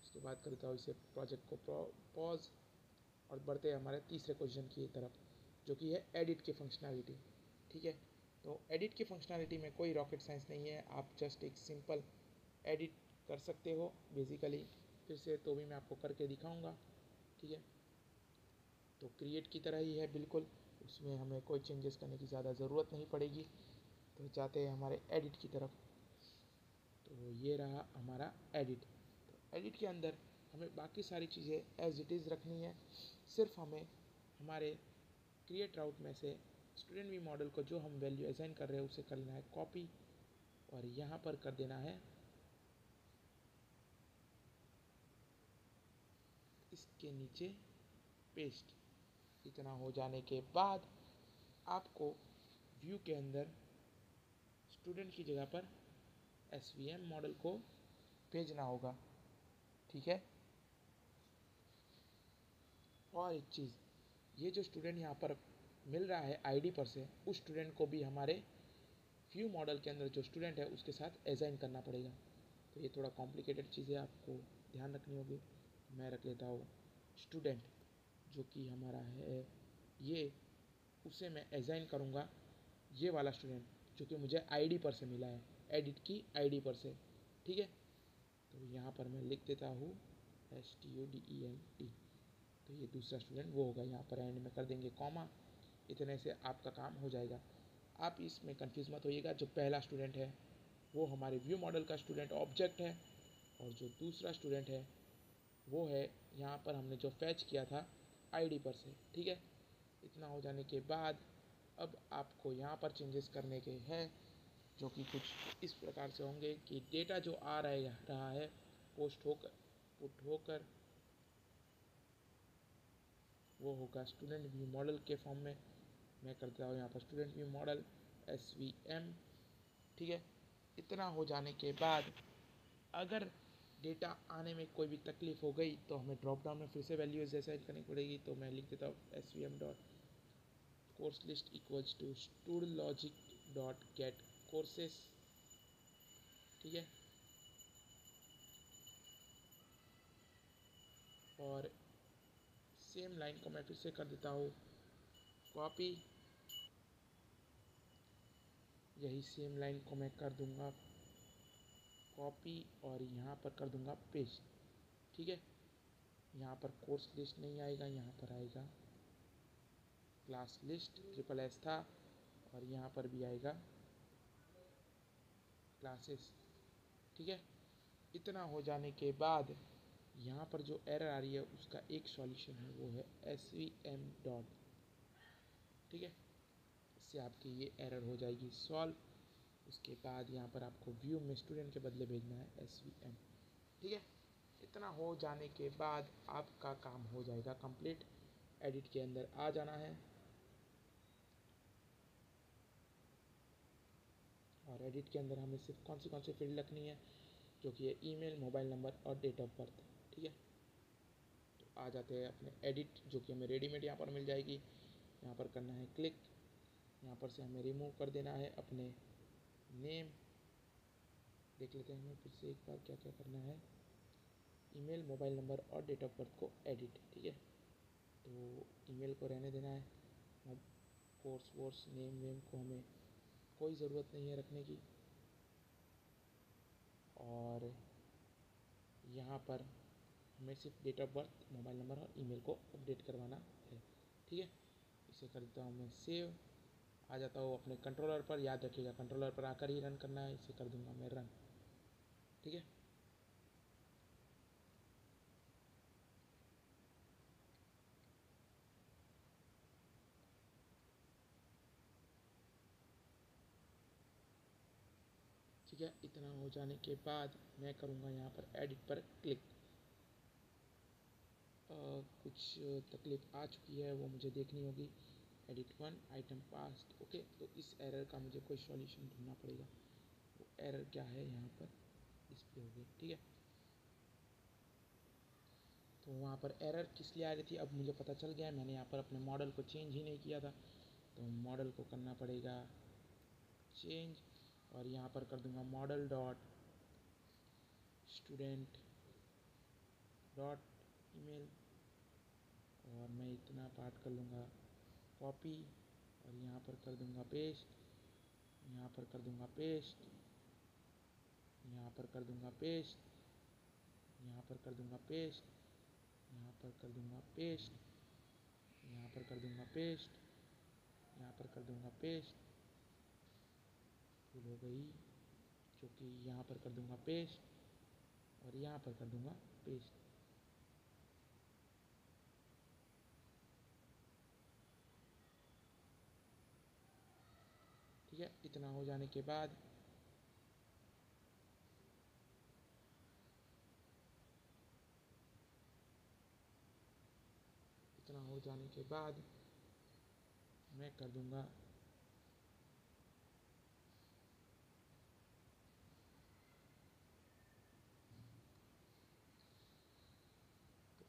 उसके बाद कर देता हूँ इसे प्रोजेक्ट को पॉज और बढ़ते हैं हमारे तीसरे क्वेश्चन की तरफ, जो कि है एडिट की फंक्शनैलिटी, ठीक है। तो एडिट की फंक्शनैलिटी में कोई रॉकेट साइंस नहीं है, आप जस्ट एक सिंपल एडिट कर सकते हो बेसिकली। फिर से तो भी मैं आपको करके दिखाऊंगा, ठीक है। तो क्रिएट की तरह ही है बिल्कुल, उसमें हमें कोई चेंजेस करने की ज़्यादा ज़रूरत नहीं पड़ेगी। तो जाते हैं हमारे एडिट की तरफ। तो ये रहा हमारा एडिट। तो एडिट के अंदर हमें बाकी सारी चीज़ें एज इट इज़ रखनी है, सिर्फ हमें हमारे क्रिएट राउट में से स्टूडेंट वी मॉडल को जो हम वैल्यू असाइन कर रहे हैं उसे कर लेना है कॉपी और यहाँ पर कर देना है इसके नीचे पेस्ट। इतना हो जाने के बाद आपको व्यू के अंदर स्टूडेंट की जगह पर SVM मॉडल को भेजना होगा, ठीक है। और एक चीज़, ये जो स्टूडेंट यहाँ पर मिल रहा है आईडी पर से, उस स्टूडेंट को भी हमारे व्यू मॉडल के अंदर जो स्टूडेंट है उसके साथ असाइन करना पड़ेगा। तो ये थोड़ा कॉम्प्लिकेटेड चीज़ है, आपको ध्यान रखनी होगी। तो मैं रख लेता हूँ स्टूडेंट, जो कि हमारा है ये, उसे मैं असाइन करूँगा ये वाला स्टूडेंट जो कि मुझे आईडी पर से मिला है, एडिट की आईडी पर से, ठीक है। तो यहाँ पर मैं लिख देता हूँ STUDENT। तो ये दूसरा स्टूडेंट वो होगा, यहाँ पर एंड में कर देंगे कॉमा। इतने से आपका काम हो जाएगा। आप इसमें कंफ्यूज मत होइएगा, जो पहला स्टूडेंट है वो हमारे व्यू मॉडल का स्टूडेंट ऑब्जेक्ट है और जो दूसरा स्टूडेंट है वो है यहाँ पर हमने जो फैच किया था आईडी पर से, ठीक है। इतना हो जाने के बाद अब आपको यहाँ पर चेंजेस करने के हैं, जो कि कुछ इस प्रकार से होंगे कि डेटा जो आ रहा है पोस्ट होकर पुट होकर वो होगा स्टूडेंट व्यू मॉडल के फॉर्म में। मैं करता हूँ यहाँ पर स्टूडेंट व्यू मॉडल SVM, ठीक है। इतना हो जाने के बाद अगर डेटा आने में कोई भी तकलीफ हो गई तो हमें ड्रॉप डाउन में फिर से वैल्यूज असाइन करनी पड़ेगी। तो मैं लिख देता हूँ SVM dot course list equals to stud logic dot get courses, ठीक है। और सेम लाइन को मैं फिर से कर देता हूँ कॉपी, यही सेम लाइन को मैं कर दूंगा कॉपी और यहाँ पर कर दूंगा पेस्ट, ठीक है। यहाँ पर कोर्स लिस्ट नहीं आएगा, यहाँ पर आएगा क्लास लिस्ट, SSS था, और यहाँ पर भी आएगा क्लासेस, ठीक है। इतना हो जाने के बाद यहाँ पर जो एरर आ रही है उसका एक सॉल्यूशन है, वो है SVM डॉट, ठीक है। इससे आपकी ये एरर हो जाएगी सॉल्व। उसके बाद यहाँ पर आपको व्यू में स्टूडेंट के बदले भेजना है SVM, ठीक है। इतना हो जाने के बाद आपका काम हो जाएगा कंप्लीट। एडिट के अंदर आ जाना है और एडिट के अंदर हमें सिर्फ कौन सी फील्ड रखनी है, जो कि है ईमेल, मोबाइल नंबर और डेट ऑफ बर्थ, ठीक है। तो आ जाते हैं अपने एडिट, जो कि हमें रेडीमेड यहाँ पर मिल जाएगी। यहाँ पर करना है क्लिक, यहाँ पर से हमें रिमूव कर देना है अपने नेम। देख लेते हैं हमें फिर से एक बार क्या क्या करना है। ईमेल, मोबाइल नंबर और डेट ऑफ बर्थ को एडिट, ठीक है। तो ईमेल को रहने देना है, कोर्स वोर्स नेम वेम को हमें कोई ज़रूरत नहीं है रखने की, और यहाँ पर हमें सिर्फ date of birth, mobile number और ईमेल को अपडेट करवाना है, ठीक है। इसे कर देता हूँ मैं सेव। आ जाता हूँ अपने कंट्रोलर पर, याद रखिएगा कंट्रोलर पर आकर ही रन करना है। इसे कर दूंगा मैं रन, ठीक है। ठीक है, इतना हो जाने के बाद मैं करूँगा यहाँ पर एडिट पर क्लिक। कुछ तकलीफ आ चुकी है वो मुझे देखनी होगी। Edit 1 item past, okay. तो इस एरर का मुझे कोई सॉल्यूशन ढूंढना पड़ेगा। वो एरर क्या है यहाँ पर डिस्प्ले हो गई, ठीक है। तो वहाँ पर एरर किस लिए आ रही थी अब मुझे पता चल गया है। मैंने यहाँ पर अपने मॉडल को चेंज ही नहीं किया था, तो मॉडल को करना पड़ेगा चेंज, और यहाँ पर कर दूंगा model dot student dot email, और मैं इतना पार्ट कर लूँगा कॉपी, और यहाँ पर कर दूंगा पेस्ट, यहाँ पर कर दूंगा पेस्ट, यहाँ पर कर दूंगा पेस्ट, यहाँ पर कर दूंगा पेस्ट, यहाँ पर कर दूंगा पेस्ट, यहाँ पर कर दूंगा पेस्ट, यहाँ पर कर दूंगा पेस्ट, फुल हो गई, जो कि यहाँ पर कर दूंगा पेस्ट, और यहाँ पर कर दूंगा पेस्ट। ठीक है, इतना हो जाने के बाद मैं कर दूंगा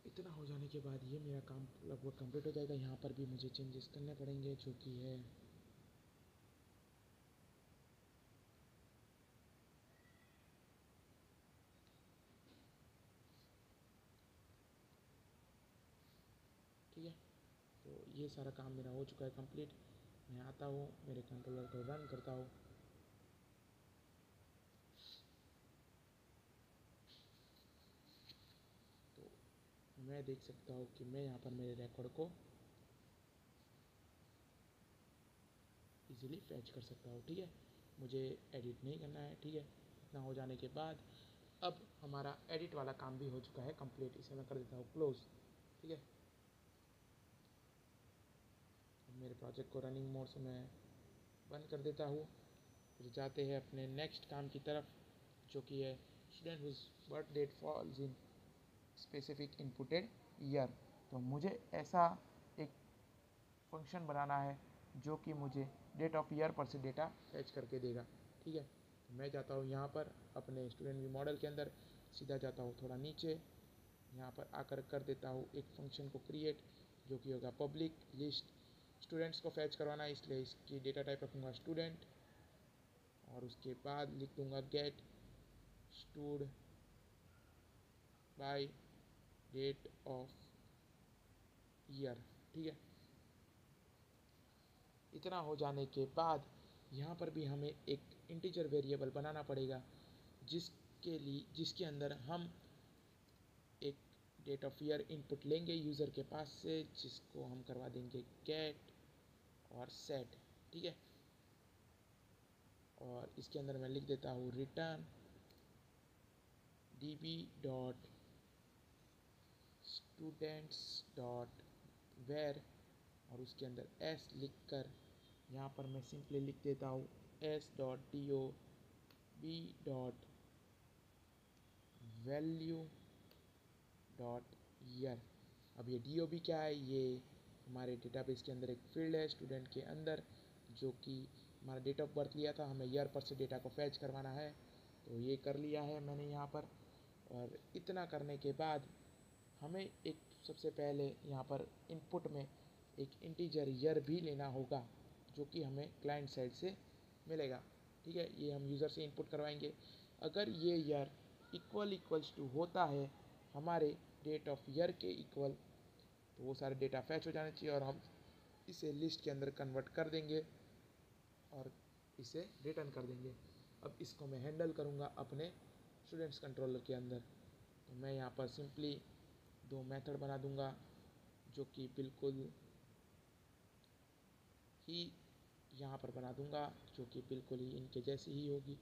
इतना हो जाने के बाद ये मेरा काम लगभग कंप्लीट हो जाएगा। यहाँ पर भी मुझे चेंजेस करने पड़ेंगे, जो कि है ठीक है। तो ये सारा काम मेरा हो चुका है कंप्लीट। मैं आता हूँ, मेरे कंट्रोलर को रन करता हूँ। तो मैं देख सकता हूँ कि मैं यहाँ पर मेरे रिकॉर्ड को इजीली फैच कर सकता हूँ, ठीक है। मुझे एडिट नहीं करना है, ठीक है। इतना हो जाने के बाद अब हमारा एडिट वाला काम भी हो चुका है कंप्लीट। इसे मैं कर देता हूँ क्लोज, ठीक है। मेरे प्रोजेक्ट को रनिंग मोड से मैं बंद कर देता हूँ। फिर जाते हैं अपने नेक्स्ट काम की तरफ, जो कि है student whose birth date falls in specific inputted year. तो मुझे ऐसा एक फंक्शन बनाना है जो कि मुझे डेट ऑफ ईयर पर से डेटा फैच करके देगा, ठीक है। तो मैं जाता हूँ यहाँ पर अपने स्टूडेंट व्यू मॉडल के अंदर, सीधा जाता हूँ थोड़ा नीचे, यहाँ पर आकर कर देता हूँ एक फंक्शन को क्रिएट, जो कि होगा पब्लिक लिस्ट। स्टूडेंट्स को फैच करवाना है, इसलिए इसकी डेटा टाइप रखूँगा स्टूडेंट, और उसके बाद लिख दूँगा get stud by date of year, ठीक है। इतना हो जाने के बाद यहाँ पर भी हमें एक इंटीजर वेरिएबल बनाना पड़ेगा, जिसके अंदर हम एक डेट ऑफ ईयर इनपुट लेंगे यूज़र के पास से, जिसको हम करवा देंगे गेट और सेट, ठीक है। और इसके अंदर मैं लिख देता हूँ return db dot students dot where, और उसके अंदर s लिख कर यहाँ पर मैं सिंपली लिख देता हूँ s dot D O B dot value dot year. अब ये डी ओ बी क्या है, ये हमारे डेटाबेस के अंदर एक फील्ड है स्टूडेंट के अंदर, जो कि हमारा डेट ऑफ बर्थ लिया था, हमें ईयर पर से डेटा को फैच करवाना है। तो ये कर लिया है मैंने यहाँ पर। और इतना करने के बाद हमें एक सबसे पहले यहाँ पर इनपुट में एक इंटीजर ईयर भी लेना होगा, जो कि हमें क्लाइंट साइड से मिलेगा, ठीक है। ये हम यूज़र से इनपुट करवाएंगे। अगर ये ईयर इक्वल्स टू होता है हमारे डेट ऑफ ईयर के इक्वल, तो वो सारे डेटा फैच हो जाने चाहिए और हम इसे लिस्ट के अंदर कन्वर्ट कर देंगे और इसे रिटर्न कर देंगे। अब इसको मैं हैंडल करूँगा अपने स्टूडेंट्स कंट्रोलर के अंदर। तो मैं यहाँ पर सिंपली दो मेथड बना दूँगा जो कि बिल्कुल ही यहाँ पर बना दूँगा, जो कि बिल्कुल ही इनके जैसी ही होगी,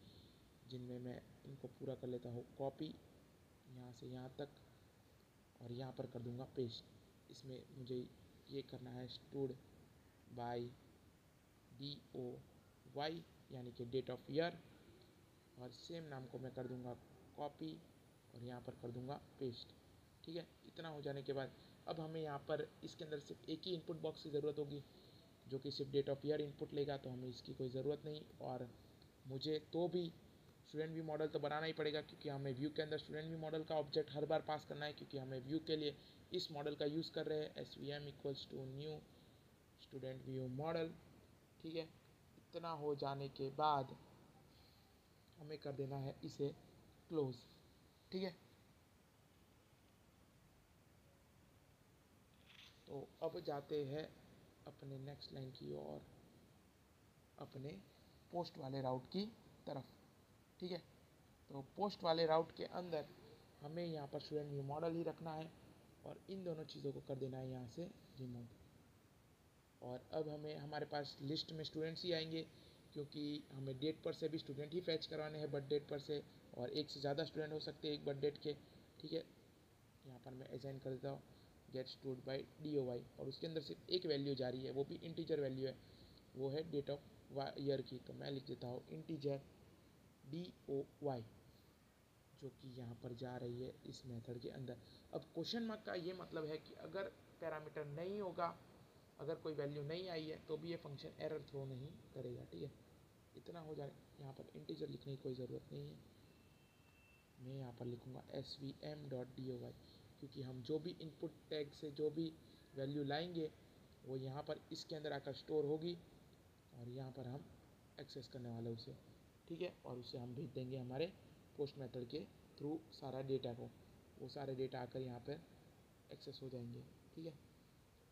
जिनमें मैं इनको पूरा कर लेता हूँ कॉपी यहाँ से यहाँ तक और यहाँ पर कर दूँगा पेस्ट। इसमें मुझे ये करना है स्टूड बाय DOY यानी कि डेट ऑफ ईयर, और सेम नाम को मैं कर दूँगा कॉपी और यहाँ पर कर दूँगा पेस्ट। ठीक है, इतना हो जाने के बाद अब हमें यहाँ पर इसके अंदर सिर्फ एक ही इनपुट बॉक्स की ज़रूरत होगी जो कि सिर्फ डेट ऑफ ईयर इनपुट लेगा, तो हमें इसकी कोई ज़रूरत नहीं। और मुझे तो भी स्टूडेंट व्यू मॉडल तो बनाना ही पड़ेगा क्योंकि हमें व्यू के अंदर स्टूडेंट व्यू मॉडल का ऑब्जेक्ट हर बार पास करना है, क्योंकि हमें व्यू के लिए इस मॉडल का यूज़ कर रहे हैं SVM equals to new student view model. ठीक है, इतना हो जाने के बाद हमें कर देना है इसे क्लोज। ठीक है, तो अब जाते हैं अपने नेक्स्ट लाइन की ओर, अपने पोस्ट वाले राउट की तरफ। ठीक है, तो पोस्ट वाले राउट के अंदर हमें यहाँ पर स्टूडेंट व्यू मॉडल ही रखना है और इन दोनों चीज़ों को कर देना है यहाँ से रिमूव। और अब हमें हमारे पास लिस्ट में स्टूडेंट्स ही आएंगे क्योंकि हमें डेट पर से भी स्टूडेंट ही फैच करवाने हैं, बर्थ डेट पर से, और एक से ज़्यादा स्टूडेंट हो सकते हैं एक बर्थ डेट के। ठीक है, यहाँ पर मैं असाइन कर देता हूँ गेट स्टूड बाय DOY और उसके अंदर सिर्फ एक वैल्यू जा रही है, वो भी इंटीजर वैल्यू है, वो है डेट ऑफ ईयर की। तो मैं लिख देता हूँ इंटीजर DOY जो कि यहाँ पर जा रही है इस मेथड के अंदर। अब क्वेश्चन मार्क का ये मतलब है कि अगर पैरामीटर नहीं होगा, अगर कोई वैल्यू नहीं आई है तो भी ये फंक्शन एरर थ्रो नहीं करेगा। ठीक है, इतना हो जाए। यहाँ पर इंटीजर लिखने की कोई ज़रूरत नहीं है, मैं यहाँ पर लिखूँगा svm.doy क्योंकि हम जो भी इनपुट टैग से जो भी वैल्यू लाएंगे वो यहाँ पर इसके अंदर आकर स्टोर होगी और यहाँ पर हम एक्सेस करने वाले उसे। ठीक है, और उसे हम भेज देंगे हमारे पोस्ट मेथड के थ्रू सारा डेटा को, वो सारे डेटा आकर यहाँ पर एक्सेस हो जाएंगे। ठीक है,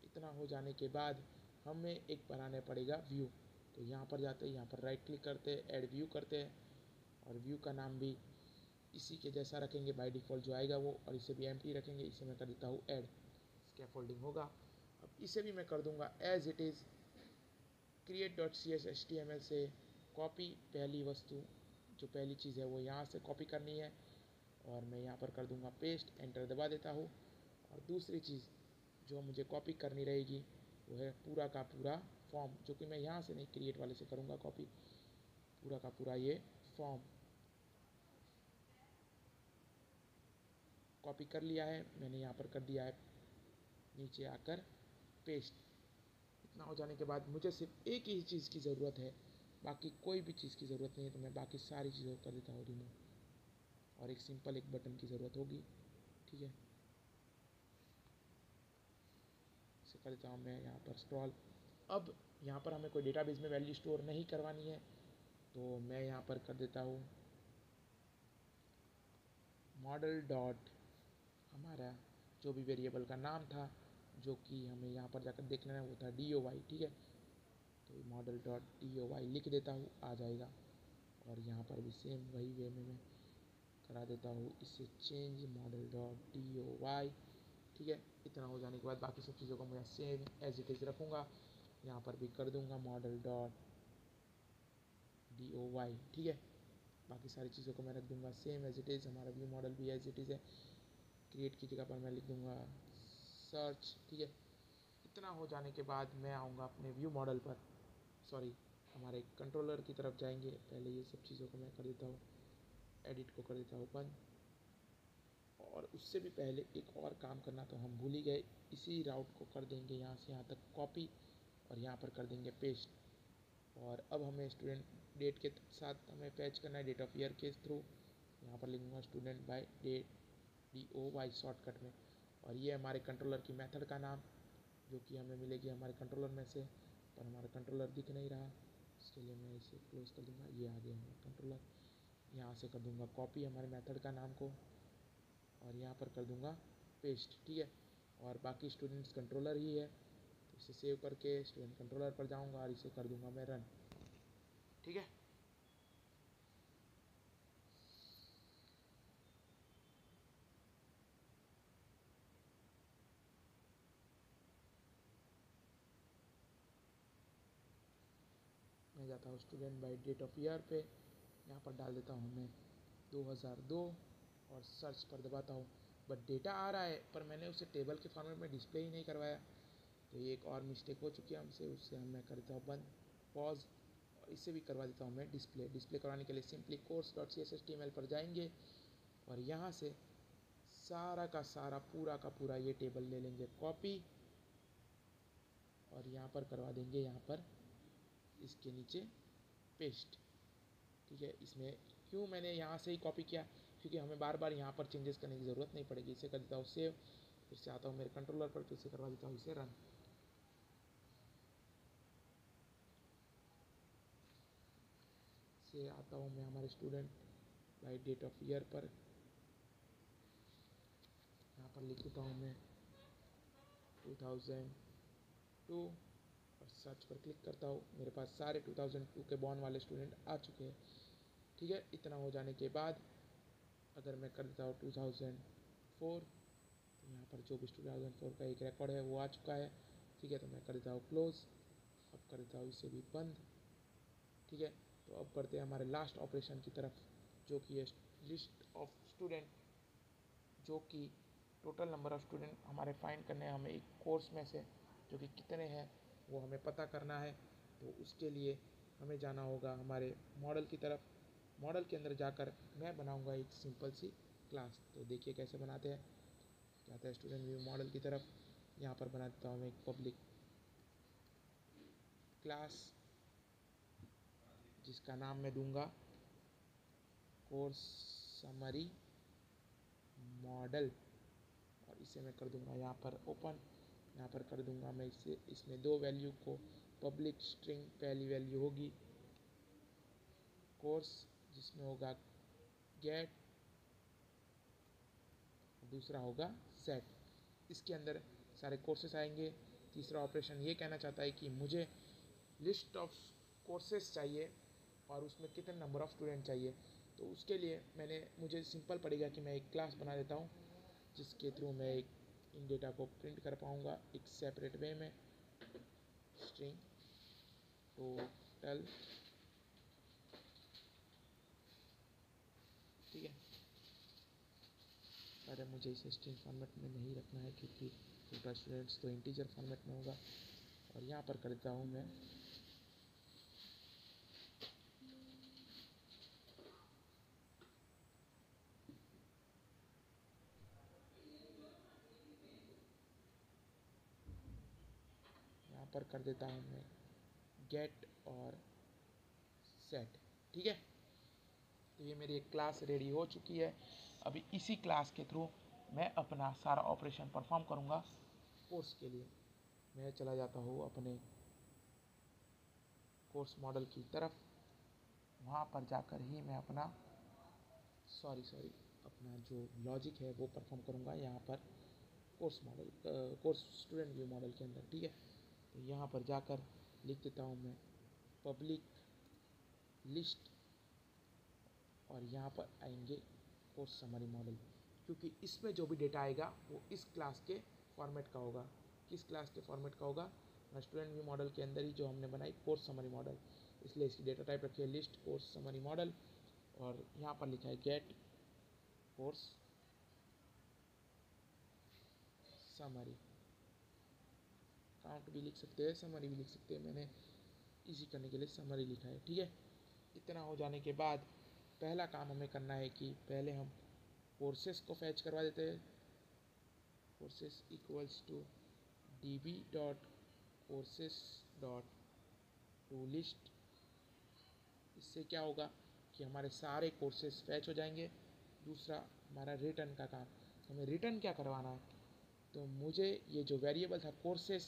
इतना हो जाने के बाद हमें एक बनाने पड़ेगा व्यू। तो यहाँ पर जाते हैं, यहाँ पर राइट क्लिक करते हैं, ऐड व्यू करते हैं और व्यू का नाम भी इसी के जैसा रखेंगे बाय डिफ़ॉल्ट जो आएगा वो, और इसे भी एम्प्टी रखेंगे। इसे मैं कर देता हूँ ऐड, स्कैफोल्डिंग होगा। अब इसे भी मैं कर दूंगा as it is create.cs HTML से कॉपी, पहली वस्तु जो पहली चीज़ है वो यहाँ से कॉपी करनी है और मैं यहाँ पर कर दूंगा पेस्ट, एंटर दबा देता हूँ। और दूसरी चीज़ जो मुझे कॉपी करनी रहेगी वो है पूरा का पूरा फॉर्म, जो कि मैं यहाँ से नहीं क्रिएट वाले से करूँगा कॉपी, पूरा का पूरा ये फॉर्म कॉपी कर लिया है मैंने, यहाँ पर कर दिया है नीचे आकर पेस्ट। इतना हो जाने के बाद मुझे सिर्फ एक ही चीज़ की ज़रूरत है, बाकी कोई भी चीज़ की ज़रूरत नहीं है, तो मैं बाकी सारी चीज़ों को कर देता हूँ रिमूव और एक सिंपल एक बटन की ज़रूरत होगी। ठीक है, इसे कर देता हूँ मैं यहाँ पर स्क्रॉल। अब यहाँ पर हमें कोई डेटाबेस में वैल्यू स्टोर नहीं करवानी है, तो मैं यहाँ पर कर देता हूँ मॉडल डॉट, हमारा जो भी वेरिएबल का नाम था जो कि हमें यहाँ पर जाकर देखना है वो था DOY। ठीक है, तो मॉडल डॉट DOY लिख देता हूँ, आ जाएगा। और यहाँ पर भी सेम वही वे में मैं करा देता हूँ इसे चेंज मॉडल डॉट DOY। ठीक है, इतना हो जाने के बाद बाकी सब चीज़ों को मैं सेम एज इट इज़ रखूँगा, यहाँ पर भी कर दूँगा मॉडल डॉट DOY। ठीक है, बाकी सारी चीज़ों को मैं रख दूँगा सेम एज इट इज़, हमारा व्यू मॉडल भी एज इट इज़ है। क्रिएट की जगह पर मैं लिख दूँगा सर्च। ठीक है, इतना हो जाने के बाद मैं आऊँगा अपने व्यू मॉडल पर, सॉरी हमारे कंट्रोलर की तरफ जाएंगे। पहले ये सब चीज़ों को मैं कर देता हूँ, एडिट को कर देता हूँ बंद। और उससे भी पहले एक और काम करना तो हम भूल ही गए, इसी राउट को कर देंगे यहाँ से यहाँ तक कॉपी और यहाँ पर कर देंगे पेस्ट। और अब हमें स्टूडेंट डेट के साथ हमें पैच करना है डेट ऑफ ईयर के थ्रू, यहाँ पर लिखूँगा student by date DOY shortcut में। और ये हमारे कंट्रोलर की मेथड का नाम जो कि हमें मिलेगी हमारे कंट्रोलर में से, पर हमारा कंट्रोलर दिख नहीं रहा, इसके लिए मैं इसे क्लोज कर दूंगा। ये आ गया हमारा कंट्रोलर, यहाँ से कर दूंगा कॉपी हमारे मेथड का नाम को और यहाँ पर कर दूँगा पेस्ट, ठीक है। और बाकी स्टूडेंट्स कंट्रोलर ही है, तो इसे सेव करके स्टूडेंट कंट्रोलर पर जाऊँगा और इसे कर दूँगा मैं रन, ठीक है। मैं जाता हूँ student by date of year पे, यहाँ पर डाल देता हूँ मैं 2002 और सर्च पर दबाता हूँ। बट डेटा आ रहा है पर मैंने उसे टेबल के फॉर्मेट में डिस्प्ले ही नहीं करवाया, तो ये एक और मिस्टेक हो चुकी है हमसे। उससे मैं कर देता हूँ बंद, पॉज, और इसे भी करवा देता हूँ मैं डिस्प्ले। डिस्प्ले करवाने के लिए सिंपली course.cshtml पर जाएंगे और यहाँ से सारा का सारा पूरा का पूरा ये टेबल ले लेंगे कॉपी और यहाँ पर करवा देंगे, यहाँ पर इसके नीचे पेस्ट, ठीक है। इसमें क्यों मैंने यहाँ से ही कॉपी किया, क्योंकि हमें बार बार यहाँ पर चेंजेस करने की ज़रूरत नहीं पड़ेगी। इसे कर देता हूँ सेव, फिर से आता हूँ मेरे कंट्रोलर पर, फिर से करवा देता हूँ इसे रन। से आता हूँ मैं हमारे student by date of year पर, यहाँ पर लिख देता हूँ मैं 2002 और सर्च पर क्लिक करता हूँ। मेरे पास सारे 2002 के बॉर्न वाले स्टूडेंट आ चुके हैं, ठीक है। इतना हो जाने के बाद अगर मैं कर देता हूँ 2004, तो यहाँ पर जो भी 2004 का एक रिकॉर्ड है वो आ चुका है, ठीक है। तो मैं कर देता हूँ क्लोज, अब कर देता हूँ इसे भी बंद, ठीक है। तो अब बढ़ते हैं हमारे लास्ट ऑपरेशन की तरफ, जो कि है लिस्ट ऑफ स्टूडेंट, जो कि टोटल नंबर ऑफ़ स्टूडेंट हमारे फाइंड करने हैं हमें एक कोर्स में से, जो कि कितने हैं वो हमें पता करना है। तो उसके लिए हमें जाना होगा हमारे मॉडल की तरफ। मॉडल के अंदर जाकर मैं बनाऊंगा एक सिंपल सी क्लास। तो देखिए कैसे बनाते हैं। जाते हैं स्टूडेंट व्यू मॉडल की तरफ, यहाँ पर बना देता हूँ मैं एक पब्लिक क्लास, जिसका नाम मैं दूंगा कोर्स समरी मॉडल, और इसे मैं कर दूंगा यहाँ पर ओपन। यहाँ पर कर दूंगा मैं इसे, इसमें दो वैल्यू को, पब्लिक स्ट्रिंग पहली वैल्यू होगी कोर्स, जिसमें होगा गेट, दूसरा होगा सेट। इसके अंदर सारे कोर्सेस आएंगे। तीसरा ऑपरेशन ये कहना चाहता है कि मुझे लिस्ट ऑफ कोर्सेस चाहिए और उसमें कितने नंबर ऑफ़ स्टूडेंट चाहिए। तो उसके लिए मुझे सिंपल पड़ेगा कि मैं एक क्लास बना देता हूँ, जिसके थ्रू मैं एक इन डेटा को प्रिंट कर पाऊँगा एक सेपरेट वे में। स्ट्रिंग टोटल, ठीक है। अरे मुझे इसे स्ट्रिंग फॉर्मेट में नहीं रखना है, क्योंकि टोटल स्टूडेंट्स तो इंटीजर फॉर्मेट में होगा। और यहाँ पर कर देता हूँ मैं यहाँ पर कर देता हूँ मैं गेट और सेट, ठीक है। तो ये मेरी एक क्लास रेडी हो चुकी है। अभी इसी क्लास के थ्रू मैं अपना सारा ऑपरेशन परफॉर्म करूँगा। कोर्स के लिए मैं चला जाता हूँ अपने कोर्स मॉडल की तरफ, वहाँ पर जाकर ही मैं अपना अपना जो लॉजिक है वो परफॉर्म करूँगा यहाँ पर कोर्स स्टूडेंट व्यू मॉडल के अंदर, ठीक है। तो यहाँ पर जाकर लिख देता हूँ मैं पब्लिक लिस्ट, और यहाँ पर आएंगे कोर्स समरी मॉडल, क्योंकि इसमें जो भी डेटा आएगा वो इस क्लास के फॉर्मेट का होगा। किस क्लास के फॉर्मेट का होगा? स्टूडेंट व्यू मॉडल के अंदर ही जो हमने बनाई कोर्स समरी मॉडल, इसलिए इसकी डेटा टाइप रखी है लिस्ट कोर्स समरी मॉडल, और यहाँ पर लिखा है गेट कोर्स समरी। काउंट भी लिख सकते हैं, समरी भी लिख सकते हैं, मैंने इजी करने के लिए समरी लिखा है, ठीक है। इतना हो जाने के बाद पहला काम हमें करना है कि पहले हम कोर्सेस को फैच करवा देते हैं। Courses equals to db dot courses dot to list. इससे क्या होगा कि हमारे सारे कोर्सेस फैच हो जाएंगे। दूसरा हमारा रिटर्न का काम, हमें रिटर्न क्या करवाना है, तो मुझे ये जो वेरिएबल था कोर्सेस,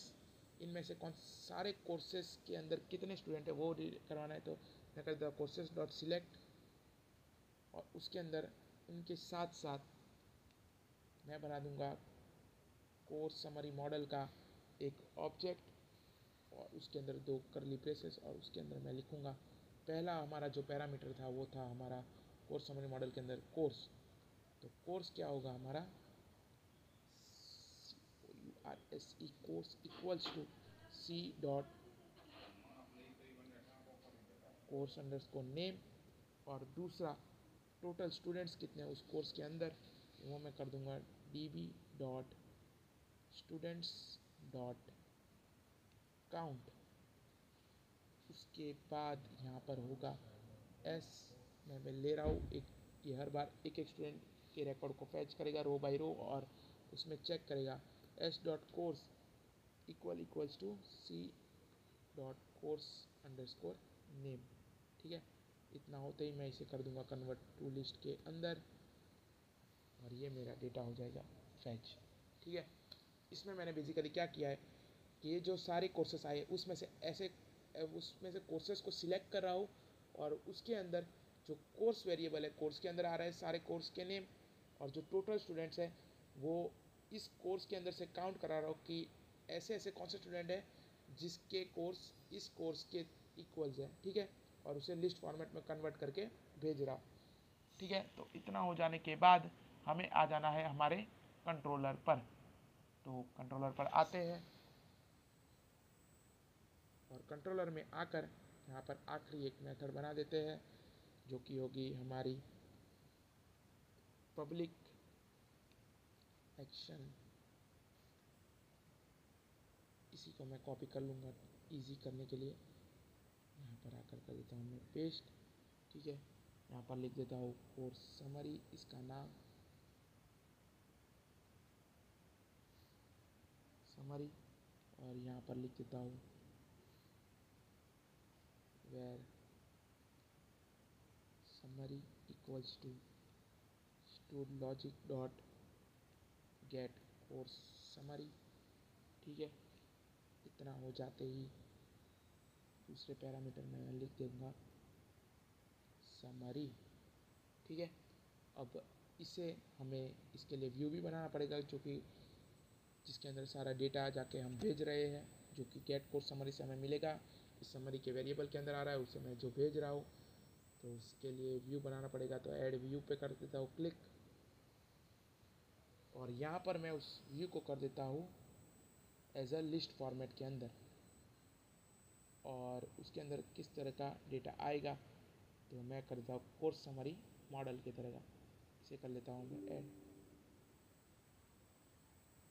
इनमें से कौन सारे कोर्सेस के अंदर कितने स्टूडेंट है वो करवाना है। तो मैं कर देता कोर्सेस डॉट सिलेक्ट, और उसके अंदर उनके साथ साथ मैं बना दूंगा कोर्स समरी मॉडल का एक ऑब्जेक्ट और उसके अंदर 2 करली ब्रेसेस और उसके अंदर मैं लिखूंगा पहला हमारा जो पैरामीटर था वो था हमारा कोर्स समरी मॉडल के अंदर कोर्स। तो कोर्स क्या होगा हमारा COURSE course equals to C dot course underscore name और दूसरा टोटल स्टूडेंट्स कितने उस कोर्स के अंदर वो मैं कर दूंगा DB dot students dot count. उसके बाद यहाँ पर होगा S मैं ले रहा हूँ एक ये हर बार एक स्टूडेंट के रिकॉर्ड को फैच करेगा रो बाय रो और उसमें चेक करेगा S dot course equals to C dot course underscore name. ठीक है, इतना होते ही मैं इसे कर दूंगा कन्वर्ट टू लिस्ट के अंदर और ये मेरा डेटा हो जाएगा फैच। ठीक है, इसमें मैंने बेसिकली क्या किया है कि ये जो सारे कोर्सेस आए उसमें से कोर्सेस को सिलेक्ट कर रहा हूँ और उसके अंदर जो कोर्स वेरिएबल है कोर्स के अंदर आ रहा है सारे कोर्स के नेम और जो टोटल स्टूडेंट्स है वो इस कोर्स के अंदर से काउंट करा रहा हूँ कि ऐसे ऐसे कौन से स्टूडेंट है जिसके कोर्स इस कोर्स के इक्वल्स है। ठीक है, और उसे लिस्ट फॉर्मेट में कन्वर्ट करके भेज रहा हूँ। ठीक है, तो इतना हो जाने के बाद हमें आ जाना है हमारे कंट्रोलर पर। तो कंट्रोलर पर आते हैं और कंट्रोलर में आकर यहाँ पर आखिरी एक मेथड बना देते हैं जो कि होगी हमारी पब्लिक एक्शन। इसी को मैं कॉपी कर लूँगा इजी करने के लिए। यहाँ पर आकर कर देता हूँ मैं पेस्ट। ठीक है, यहाँ पर लिख देता हूँ कोर्स समरी इसका नाम समरी और यहाँ पर लिख देता हूँ where summary equals to studlogic dot get course summary. ठीक है, इतना हो जाते ही दूसरे पैरामीटर में मैं लिख दूंगा समरी। ठीक है, अब इसे हमें इसके लिए व्यू भी बनाना पड़ेगा जो कि जिसके अंदर सारा डेटा जाके हम भेज रहे हैं जो कि गेट कोर्स समरी से हमें मिलेगा। इस समरी के वेरिएबल के अंदर आ रहा है उसे मैं जो भेज रहा हूँ तो उसके लिए व्यू बनाना पड़ेगा। तो ऐड व्यू पे कर देता हूँ क्लिक और यहाँ पर मैं उस व्यू को कर देता हूँ एज अ लिस्ट फॉर्मेट के अंदर और उसके अंदर किस तरह का डेटा आएगा तो मैं कर देता हूँ कोर्स समरी मॉडल की तरह का। इसे कर लेता हूँ मैं ऐड।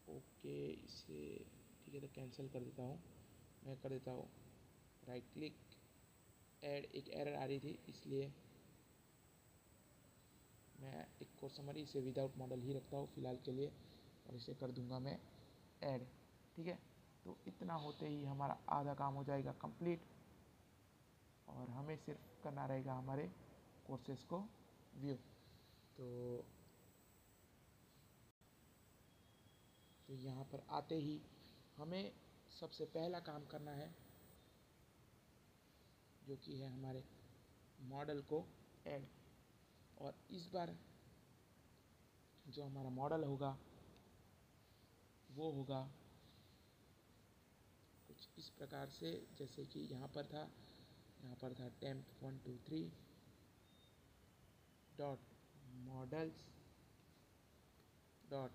ओके, इसे ठीक है तो कैंसिल कर देता हूँ। मैं कर देता हूँ राइट क्लिक ऐड। एक एरर आ रही थी इसलिए मैं एक कोर्स समरी इसे विदाउट मॉडल ही रखता हूँ फ़िलहाल के लिए और इसे कर दूंगा मैं ऐड। ठीक है, तो इतना होते ही हमारा आधा काम हो जाएगा कंप्लीट और हमें सिर्फ करना रहेगा हमारे कोर्सेज को व्यू। तो यहाँ पर आते ही हमें सबसे पहला काम करना है जो कि है हमारे मॉडल को ऐड। और इस बार जो हमारा मॉडल होगा वो होगा कुछ इस प्रकार से जैसे कि यहाँ पर था temp123 dot models dot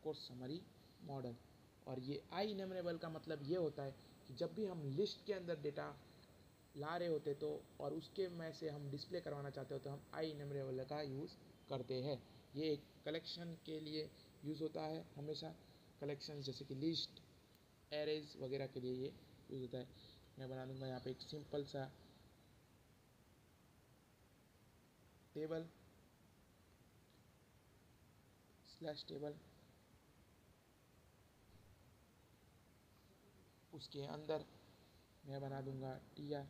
course summary model. और ये आई इनमरेबल का मतलब ये होता है कि जब भी हम लिस्ट के अंदर डेटा ला रहे होते तो और उसके में से हम डिस्प्ले करवाना चाहते हो तो हम आई इनमरेबल का यूज़ करते हैं। ये एक कलेक्शन के लिए यूज़ होता है हमेशा। कलेक्शन जैसे कि लिस्ट एरेज वगैरह के लिए ये यूज़ होता है। मैं बना दूंगा यहाँ पे एक सिंपल सा टेबल स्लैश टेबल उसके अंदर मैं बना दूंगा टीआर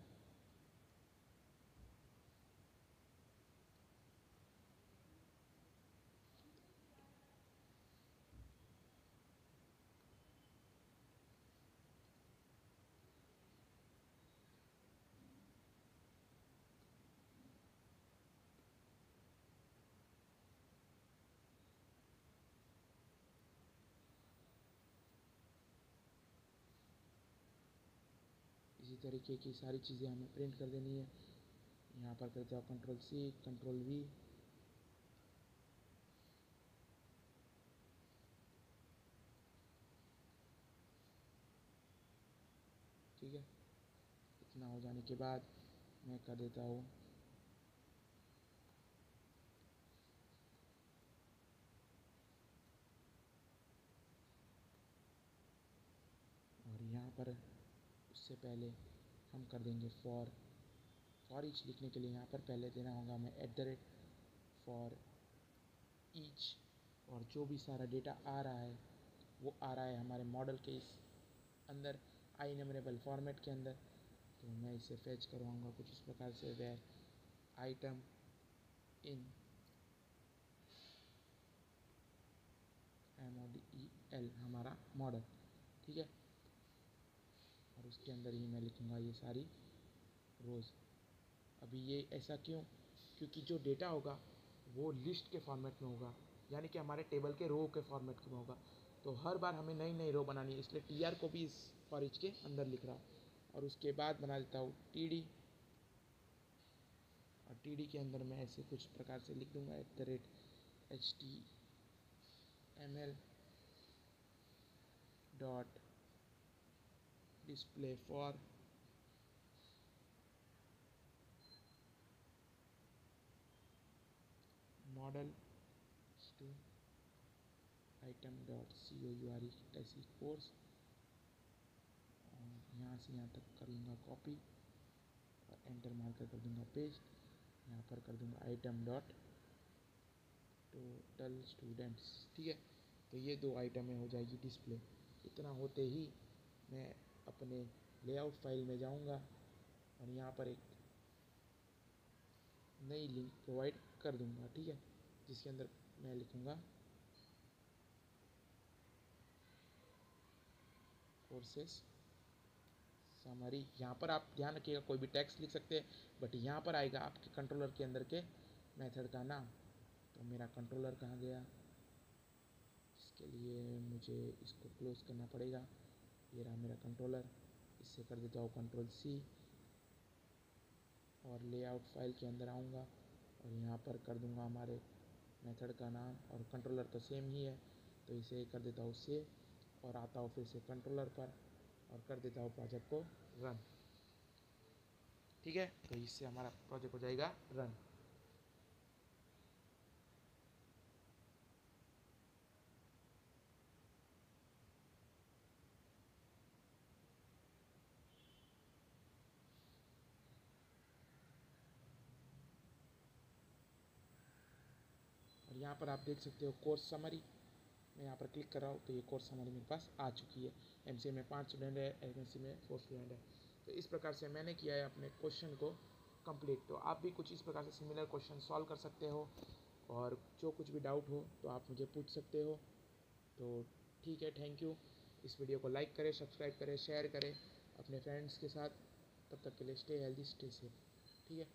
तरीके की सारी चीज़ें हमें प्रिंट कर देनी है। यहाँ पर करते हो Ctrl+C Ctrl+V, ठीक है। इतना हो जाने के बाद मैं कर देता हूँ और यहाँ पर उससे पहले हम कर देंगे फॉर ईच लिखने के लिए यहाँ पर पहले देना होगा हमें @ फॉर ईच, और जो भी सारा डेटा आ रहा है वो आ रहा है हमारे मॉडल के इस अंदर INumerable फॉर्मेट के अंदर। तो मैं इसे फैच करवाऊँगा कुछ इस प्रकार से, वेयर आइटम इन MODEL हमारा मॉडल, ठीक है। और उसके अंदर ही मैं लिखूँगा ये सारी रोज़। अभी ये ऐसा क्यों? क्योंकि जो डेटा होगा वो लिस्ट के फॉर्मेट में होगा, यानी कि हमारे टेबल के रो के फॉर्मेट में होगा। तो हर बार हमें नई नई रो बनानी है, इसलिए TR को भी इस फॉर ईच के अंदर लिख रहा हूँ। और उसके बाद बना देता हूँ TD, और TD के अंदर मैं ऐसे कुछ प्रकार से लिख दूँगा @HTML dot display for model to item dot COURE ऐसी कोर्स। और यहाँ से यहाँ तक कर लूँगा कॉपी और एंटर मारकर कर दूँगा पेस्ट। यहाँ पर कर दूँगा आइटम डॉट टोटल स्टूडेंट्स, ठीक है। तो ये 2 आइटमें हो जाएगी डिस्प्ले। इतना होते ही मैं अपने लेआउट फाइल में जाऊँगा और यहाँ पर एक नई लिंक प्रोवाइड कर दूँगा, ठीक है, जिसके अंदर मैं लिखूँगा कोर्सेस समरी। यहाँ पर आप ध्यान रखिएगा कोई भी टेक्स्ट लिख सकते हैं, बट यहाँ पर आएगा आपके कंट्रोलर के अंदर के मेथड का नाम। तो मेरा कंट्रोलर कहाँ गया, इसके लिए मुझे इसको क्लोज करना पड़ेगा। ये रहा मेरा कंट्रोलर, इससे कर देता हूँ Ctrl+C और लेआउट फाइल के अंदर आऊँगा और यहाँ पर कर दूँगा हमारे मेथड का नाम, और कंट्रोलर तो सेम ही है तो इसे कर देता हूँ सेव, और आता हूँ फिर से कंट्रोलर पर और कर देता हूँ प्रोजेक्ट को रन, ठीक है। तो इससे हमारा प्रोजेक्ट हो जाएगा रन। और यहाँ पर आप देख सकते हो कोर्स समरी। मैं यहाँ पर क्लिक कर रहा हूँ तो ये कोर्स समरी मेरे पास आ चुकी है। MCA में 5 स्टूडेंट है, MSc में 4 स्टूडेंट है। तो इस प्रकार से मैंने किया है अपने क्वेश्चन को कंप्लीट। तो आप भी कुछ इस प्रकार से सिमिलर क्वेश्चन सॉल्व कर सकते हो, और जो कुछ भी डाउट हो तो आप मुझे पूछ सकते हो। तो ठीक है, थैंक यू। इस वीडियो को लाइक करें, सब्सक्राइब करें, शेयर करें अपने फ्रेंड्स के साथ। तब तक के लिए स्टे हेल्दी, स्टे सेफ, ठीक है।